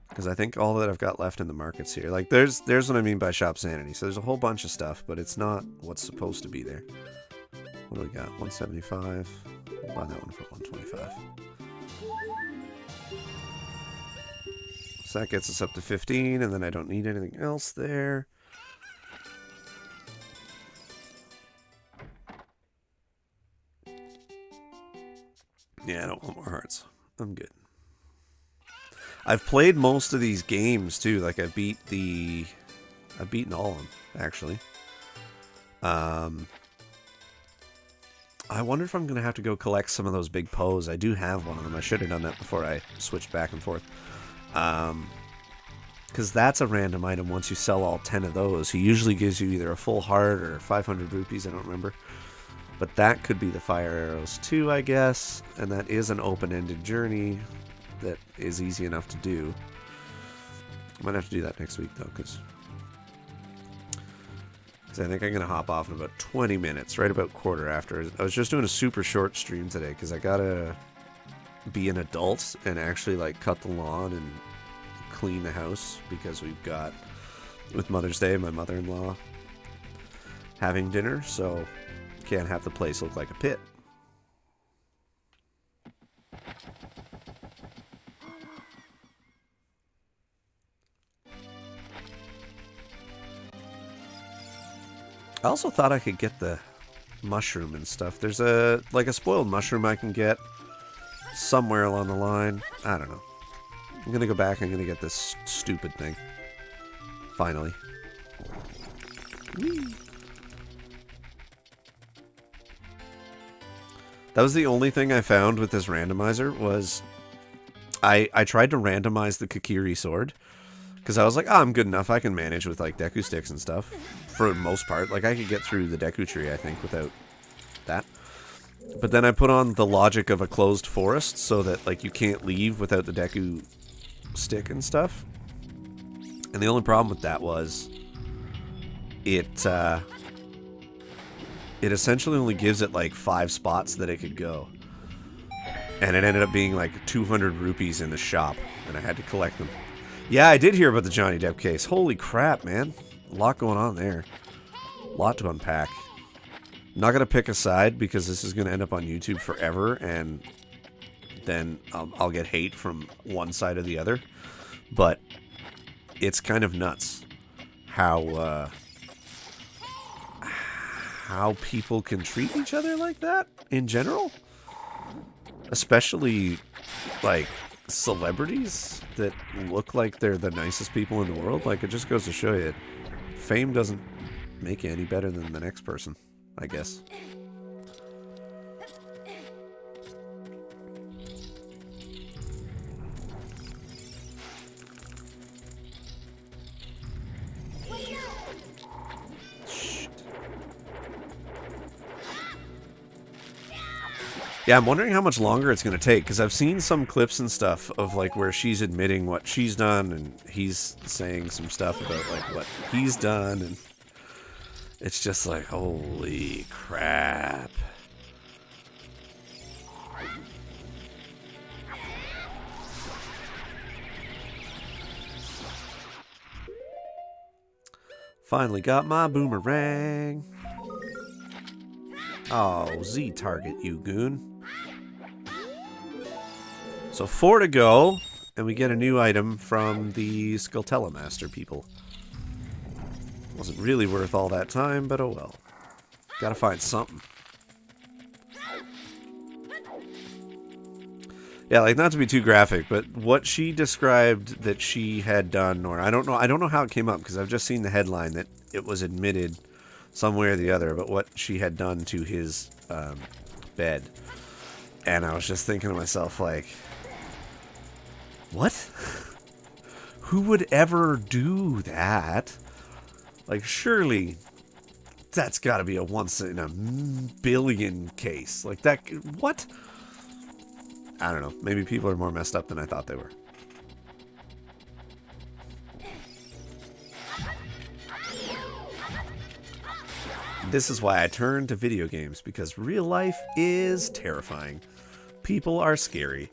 Because I think all that I've got left in the markets here. Like, there's what I mean by shop sanity. So there's a whole bunch of stuff, but it's not what's supposed to be there. What do we got? 175. We'll buy that one for 125. So that gets us up to 15, and then I don't need anything else there. Yeah, I don't want more hearts. I'm good. I've played most of these games too. Like I've beaten all of them actually. I wonder if I'm gonna have to go collect some of those big Poes. I do have one of them. I should have done that before I switched back and forth. Because that's a random item. Once you sell all 10 of those, he usually gives you either a full heart or 500 rupees. I don't remember. But that could be the fire arrows too, I guess. And that is an open-ended journey that is easy enough to do. I might have to do that next week though, because I think I'm going to hop off in about 20 minutes, right about quarter after. I was just doing a super short stream today because I got to be an adult and actually like cut the lawn and clean the house, because we've got, with Mother's Day, my mother-in-law having dinner, so can't have the place look like a pit. I also thought I could get the mushroom and stuff. There's a spoiled mushroom I can get somewhere along the line. I don't know. I'm gonna go back. I'm gonna get this stupid thing. Finally. Whee! That was the only thing I found with this randomizer was I tried to randomize the Kakiri sword. Because I was like, oh, I'm good enough. I can manage with, like, Deku sticks and stuff. For the most part. Like, I could get through the Deku tree, I think, without that. But then I put on the logic of a closed forest so that, like, you can't leave without the Deku stick and stuff. And the only problem with that was it essentially only gives it, like, 5 spots that it could go. And it ended up being, like, 200 rupees in the shop. And I had to collect them. Yeah, I did hear about the Johnny Depp case. Holy crap, man. A lot going on there. A lot to unpack. I'm not going to pick a side because this is going to end up on YouTube forever, and then I'll get hate from one side or the other. But it's kind of nuts how people can treat each other like that in general. Especially, like, celebrities that look like they're the nicest people in the world. Like, it just goes to show you, fame doesn't make you any better than the next person, I guess. Yeah, I'm wondering how much longer it's going to take, because I've seen some clips and stuff of, like, where she's admitting what she's done, and he's saying some stuff about, like, what he's done, and it's just like, holy crap. Finally got my boomerang. Oh, Z-target, you goon. So 4 to go, and we get a new item from the Skulltella Master people. Wasn't really worth all that time, but oh well. Gotta find something. Yeah, like, not to be too graphic, but what she described that she had done, or I don't know how it came up, because I've just seen the headline that it was admitted some way or the other, but what she had done to his bed. And I was just thinking to myself, like, what? Who would ever do that? Like, surely that's got to be a once in a billion case. Like, that, what? I don't know. Maybe people are more messed up than I thought they were. This is why I turn to video games, because real life is terrifying. People are scary.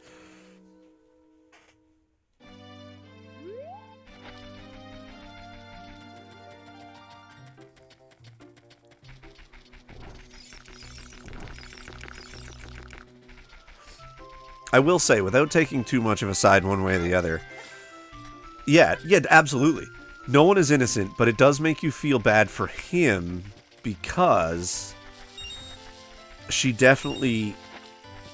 I will say, without taking too much of a side one way or the other, yeah, absolutely. No one is innocent, but it does make you feel bad for him, because she definitely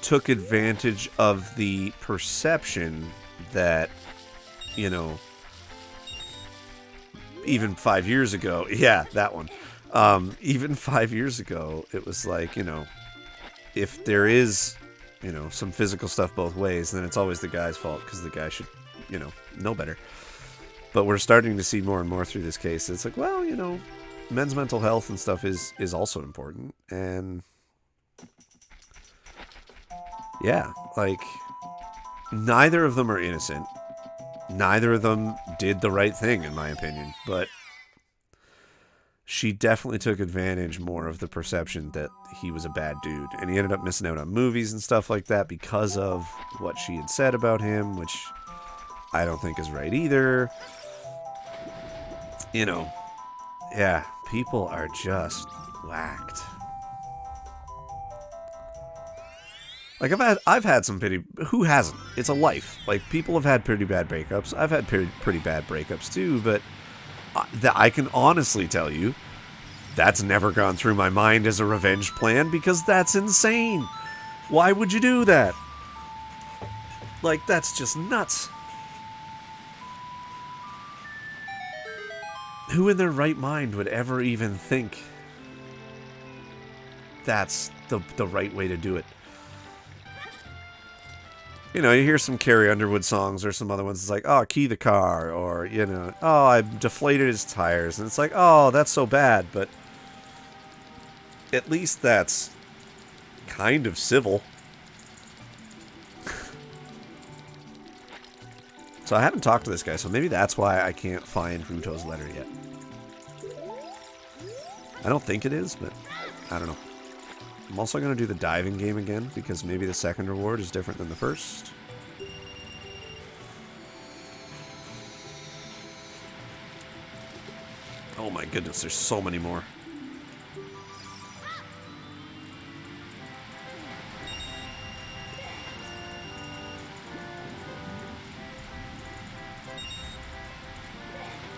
took advantage of the perception that, you know, even 5 years ago, yeah, that one. Even 5 years ago, it was like, you know, if there is, you know, some physical stuff both ways, then it's always the guy's fault, because the guy should, you know better. But we're starting to see more and more through this case. It's like, well, you know, men's mental health and stuff is also important. And yeah, like, neither of them are innocent. Neither of them did the right thing, in my opinion. But she definitely took advantage more of the perception that he was a bad dude. And he ended up missing out on movies and stuff like that because of what she had said about him, which I don't think is right either. You know, yeah, people are just whacked. Like, I've had some pretty... Who hasn't? It's a life. Like, people have had pretty bad breakups. I've had pretty bad breakups, too, but I can honestly tell you that's never gone through my mind as a revenge plan, because that's insane. Why would you do that? Like, that's just nuts. Who in their right mind would ever even think that's the right way to do it? You know, you hear some Carrie Underwood songs or some other ones. It's like, oh, key the car. Or, you know, oh, I deflated his tires. And it's like, oh, that's so bad. But at least that's kind of civil. So I haven't talked to this guy. So maybe that's why I can't find Ruto's letter yet. I don't think it is, but I don't know. I'm also going to do the diving game again, because maybe the second reward is different than the first. Oh my goodness, there's so many more.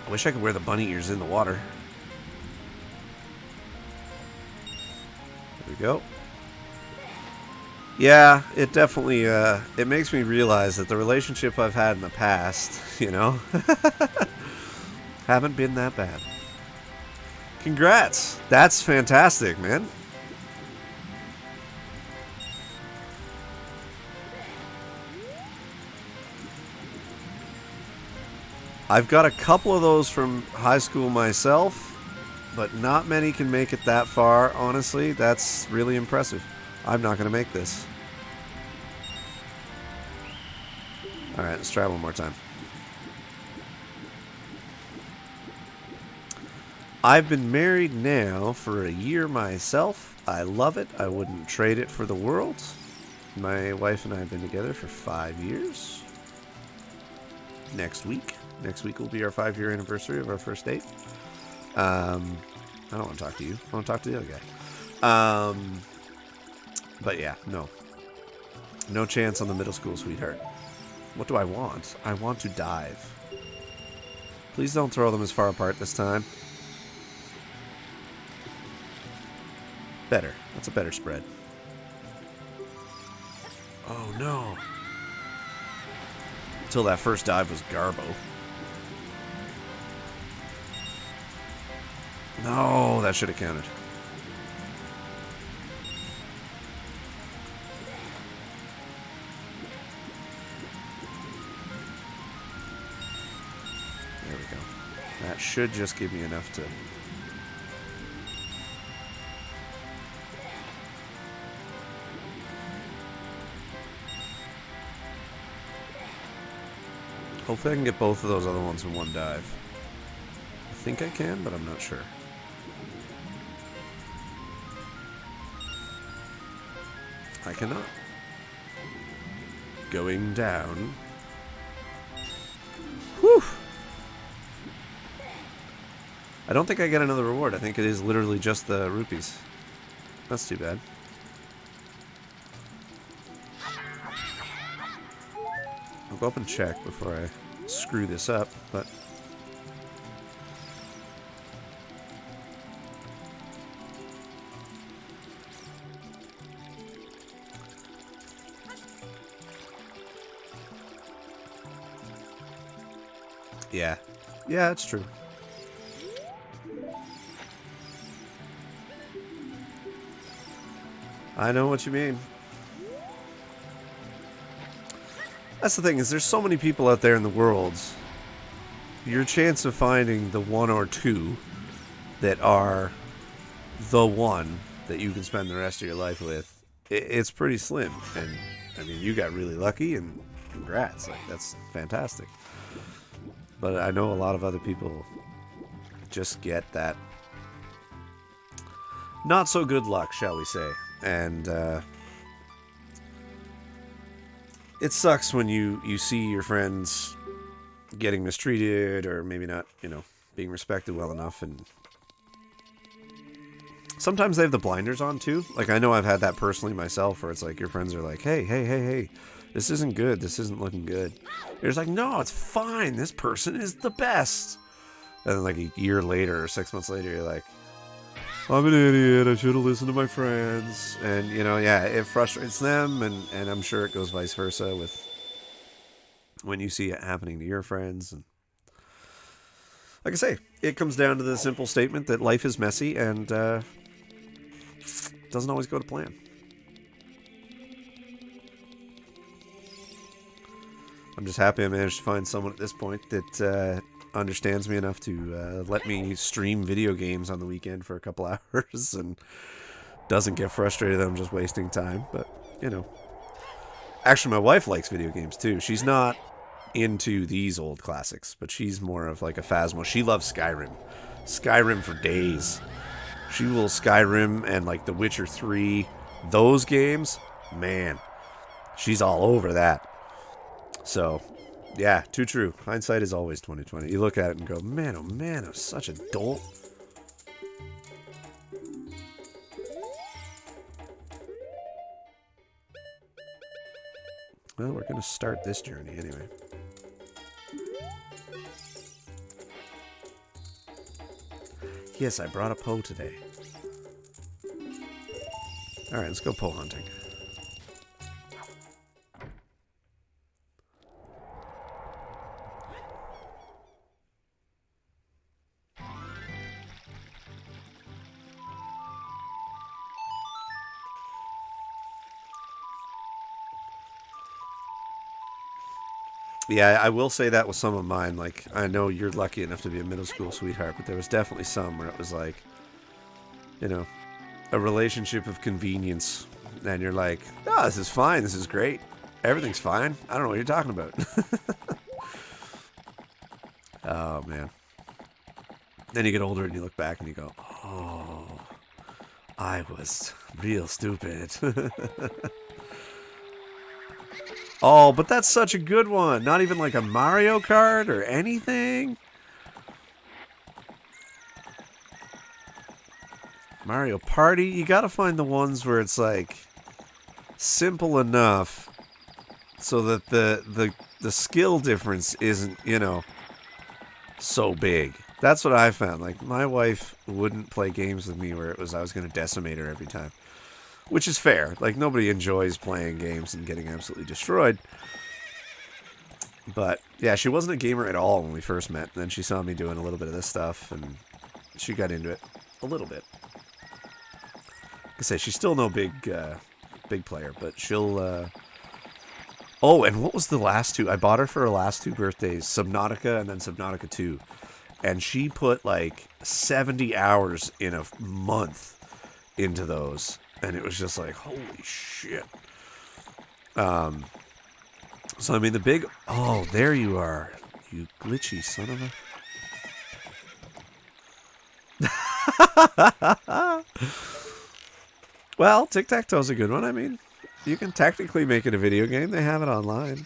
I wish I could wear the bunny ears in the water. There we go. Yeah, it definitely, it makes me realize that the relationship I've had in the past, you know, haven't been that bad. Congrats! That's fantastic, man. I've got a couple of those from high school myself, but not many can make it that far, honestly. That's really impressive. I'm not going to make this. Alright, let's try one more time. I've been married now for a year myself. I love it. I wouldn't trade it for the world. My wife and I have been together for 5 years. Next week will be our 5-year anniversary of our first date. I don't want to talk to you. I want to talk to the other guy. But yeah, no. No chance on the middle school sweetheart. What do I want? I want to dive. Please don't throw them as far apart this time. Better. That's a better spread. Oh no. Until that first dive was Garbo. No, that should have counted. There we go. That should just give me enough to... Hopefully I can get both of those other ones in one dive. I think I can, but I'm not sure. I cannot. Going down. Whew! I don't think I get another reward. I think it is literally just the rupees. That's too bad. I'll go up and check before I screw this up, but... Yeah. Yeah, it's true. I know what you mean. That's the thing, is there's so many people out there in the world. Your chance of finding the one or two that are the one that you can spend the rest of your life with, it's pretty slim. And, I mean, you got really lucky, and congrats. Like, that's fantastic. But I know a lot of other people just get that not so good luck, shall we say. And it sucks when you see your friends getting mistreated, or maybe not, being respected well enough, and sometimes they have the blinders on too. Like, I know I've had that personally myself, where it's like your friends are like, hey, this isn't good, this isn't looking good. You're just like, no, it's fine, this person is the best. And then like a year later or 6 months later, you're like, I'm an idiot, I should have listened to my friends. And, yeah, it frustrates them, and I'm sure it goes vice versa with when you see it happening to your friends. And like I say, it comes down to the simple statement that life is messy and doesn't always go to plan. I'm just happy I managed to find someone at this point that understands me enough to let me stream video games on the weekend for a couple hours and doesn't get frustrated that I'm just wasting time. But, actually my wife likes video games too. She's not into these old classics, but she's more of like a Phasmo. She loves Skyrim for days. She will Skyrim and like The Witcher 3, those games, man, she's all over that. So yeah, too true. Hindsight is always 20/20. You look at it and go, man, oh man, I'm such a dolt. Well, we're gonna start this journey anyway. Yes, I brought a Poe today. Alright, let's go Poe hunting. Yeah, I will say that with some of mine. Like, I know you're lucky enough to be a middle school sweetheart, but there was definitely some where it was like, a relationship of convenience. And you're like, oh, this is fine. This is great. Everything's fine. I don't know what you're talking about. Oh, man. Then you get older and you look back and you go, oh, I was real stupid. Oh, but that's such a good one. Not even like a Mario Kart or anything. Mario Party. You gotta find the ones where it's like simple enough so that the skill difference isn't, so big. That's what I found. Like, my wife wouldn't play games with me where it was I was going to decimate her every time. Which is fair. Like, nobody enjoys playing games and getting absolutely destroyed. But, yeah, she wasn't a gamer at all when we first met. And then she saw me doing a little bit of this stuff, and she got into it a little bit. Like I say, she's still no big player, but she'll... Oh, and what was the last two? I bought her for her last two birthdays, Subnautica and then Subnautica 2. And she put, like, 70 hours in a month into those. And it was just like, holy shit. So, I mean, the big... Oh, there you are. You glitchy son of a... Well, Tic-Tac-Toe's a good one. I mean, you can technically make it a video game. They have it online.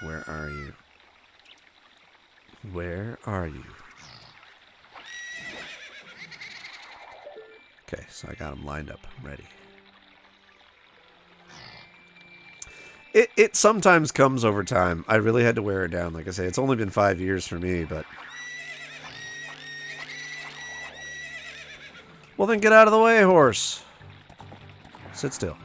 Where are you? Where are you? Okay, so I got them lined up. I'm ready. It sometimes comes over time. I really had to wear it down. Like I say, it's only been 5 years for me, but... Well, then get out of the way, horse. Sit still.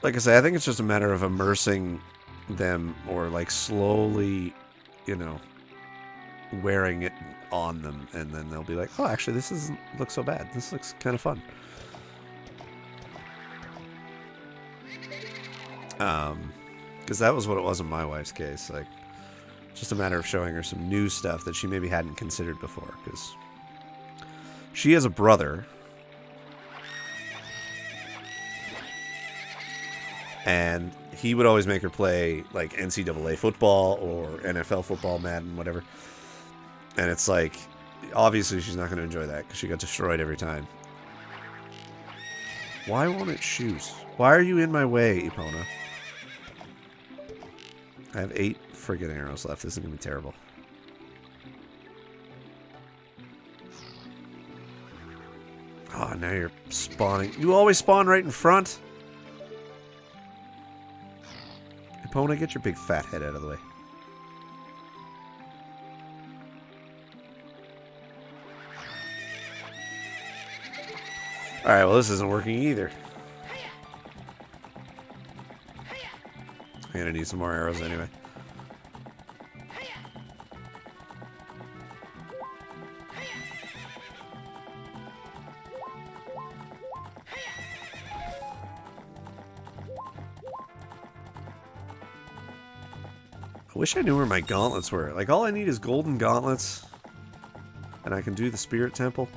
Like I say, I think it's just a matter of immersing them, or like slowly, wearing it on them, and then they'll be like, oh, actually, this doesn't look so bad. This looks kind of fun. Because that was what it was in my wife's case. Like, just a matter of showing her some new stuff that she maybe hadn't considered before. Because she has a brother. And he would always make her play like NCAA football or NFL football, Madden, whatever. And it's like, obviously she's not going to enjoy that because she got destroyed every time. Why won't it shoot? Why are you in my way, Epona? I have 8 friggin' arrows left. This is going to be terrible. Oh, now you're spawning. You always spawn right in front. Epona, get your big fat head out of the way. Alright, well this isn't working either. I'm gonna need some more arrows anyway. I wish I knew where my gauntlets were. Like, all I need is golden gauntlets. And I can do the spirit temple.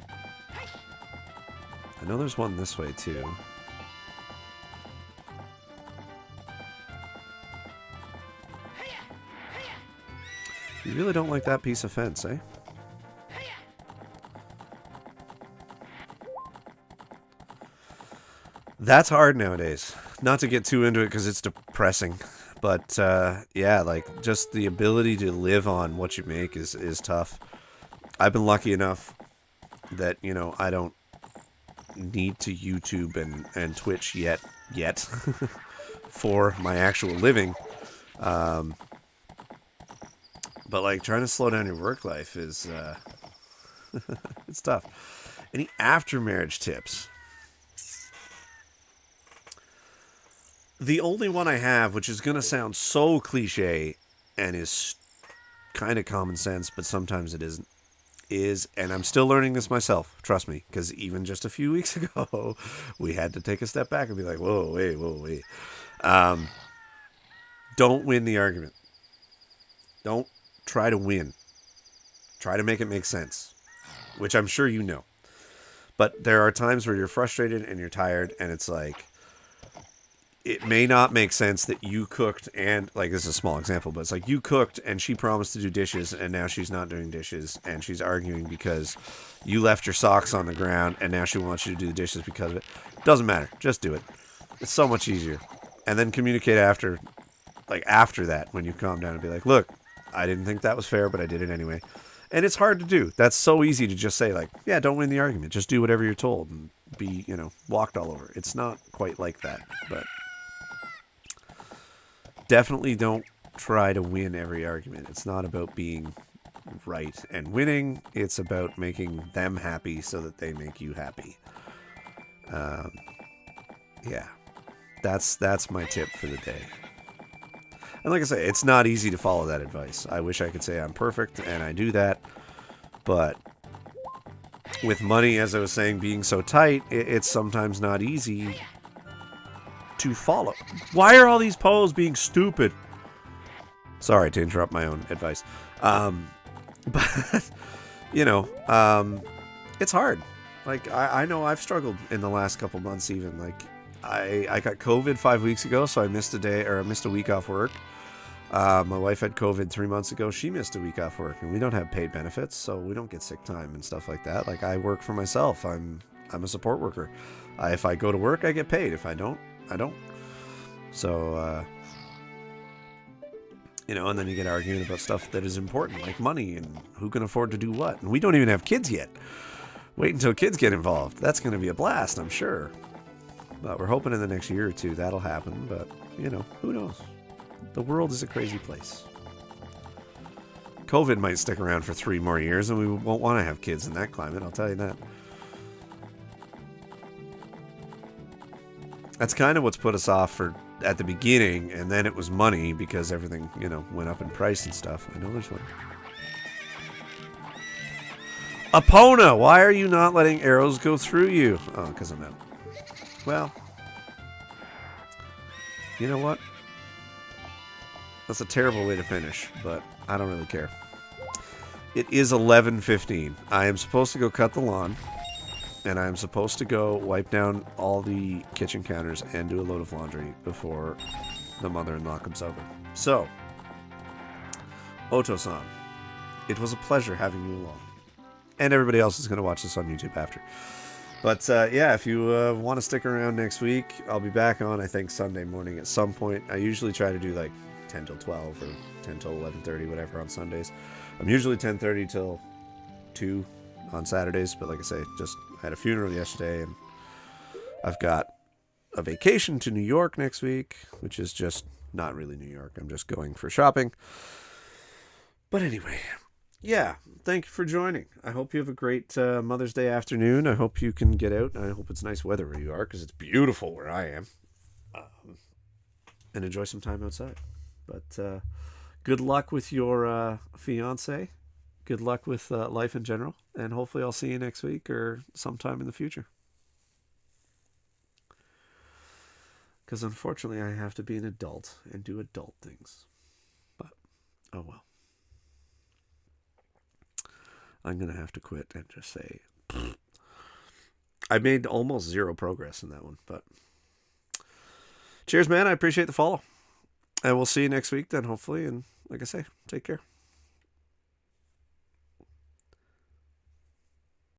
I know there's one this way, too. You really don't like that piece of fence, eh? That's hard nowadays. Not to get too into it because it's depressing. But, yeah, like, just the ability to live on what you make is tough. I've been lucky enough that, you know, I don't need to YouTube and Twitch yet for my actual living. But, like, trying to slow down your work life is, it's tough. Any after-marriage tips? The only one I have, which is going to sound so cliche and is kind of common sense, but sometimes it isn't, is, and I'm still learning this myself, trust me, because even just a few weeks ago, we had to take a step back and be like, whoa, wait. Don't win the argument. Don't try to win. Try to make it make sense, which I'm sure you know. But there are times where you're frustrated and you're tired, and it's like, it may not make sense that you cooked and, like, this is a small example, but it's like you cooked and she promised to do dishes and now she's not doing dishes and she's arguing because you left your socks on the ground and now she wants you to do the dishes because of it. Doesn't matter. Just do it. It's so much easier. And then communicate after that when you calm down and be like, look, I didn't think that was fair, but I did it anyway. And it's hard to do. That's so easy to just say, like, yeah, don't win the argument. Just do whatever you're told and be, you know, walked all over. It's not quite like that, but definitely don't try to win every argument. It's not about being right and winning. It's about making them happy so that they make you happy. Yeah, that's my tip for the day. And like I say, it's not easy to follow that advice. I wish I could say I'm perfect, and I do that. But with money, as I was saying, being so tight, it's sometimes not easy to follow. Why are all these polls being stupid? Sorry to interrupt my own advice. But, you know, it's hard. Like, I know I've struggled in the last couple months even. Like, I got COVID 5 weeks ago, so I missed a week off work. My wife had COVID 3 months ago. She missed a week off work, and we don't have paid benefits, so we don't get sick time and stuff like that. Like, I work for myself. I'm a support worker. If I go to work, I get paid. If I don't, I don't. So, you know, and then you get arguing about stuff that is important, like money and who can afford to do what. And we don't even have kids yet. Wait until kids get involved. That's going to be a blast, I'm sure. But we're hoping in the next year or two that'll happen. But, you know, who knows? The world is a crazy place. COVID might stick around for 3 more years, and we won't want to have kids in that climate, I'll tell you that. That's kind of what's put us off at the beginning, and then it was money because everything, you know, went up in price and stuff. I know there's one. Epona, why are you not letting arrows go through you? Oh, because I'm out. Well, you know what? That's a terrible way to finish, but I don't really care. It is 11:15. I am supposed to go cut the lawn, and I'm supposed to go wipe down all the kitchen counters and do a load of laundry before the mother-in-law comes over. So, Oto-san, it was a pleasure having you along. And everybody else is going to watch this on YouTube after. But yeah, if you want to stick around next week, I'll be back on, I think, Sunday morning at some point. I usually try to do like 10 till 12 or 10 till 11:30, whatever, on Sundays. I'm usually 10:30 till 2 on Saturdays, but like I say, just I had a funeral yesterday, and I've got a vacation to New York next week, which is just not really New York. I'm just going for shopping. But anyway, yeah, thank you for joining. I hope you have a great Mother's Day afternoon. I hope you can get out. I hope it's nice weather where you are, because it's beautiful where I am. And enjoy some time outside. But good luck with your fiance. Good luck with life in general. And hopefully I'll see you next week or sometime in the future. Because unfortunately I have to be an adult and do adult things. But, oh well. I'm going to have to quit and just say, I made almost zero progress in that one. But cheers, man. I appreciate the follow. And we'll see you next week then, hopefully. And like I say, take care.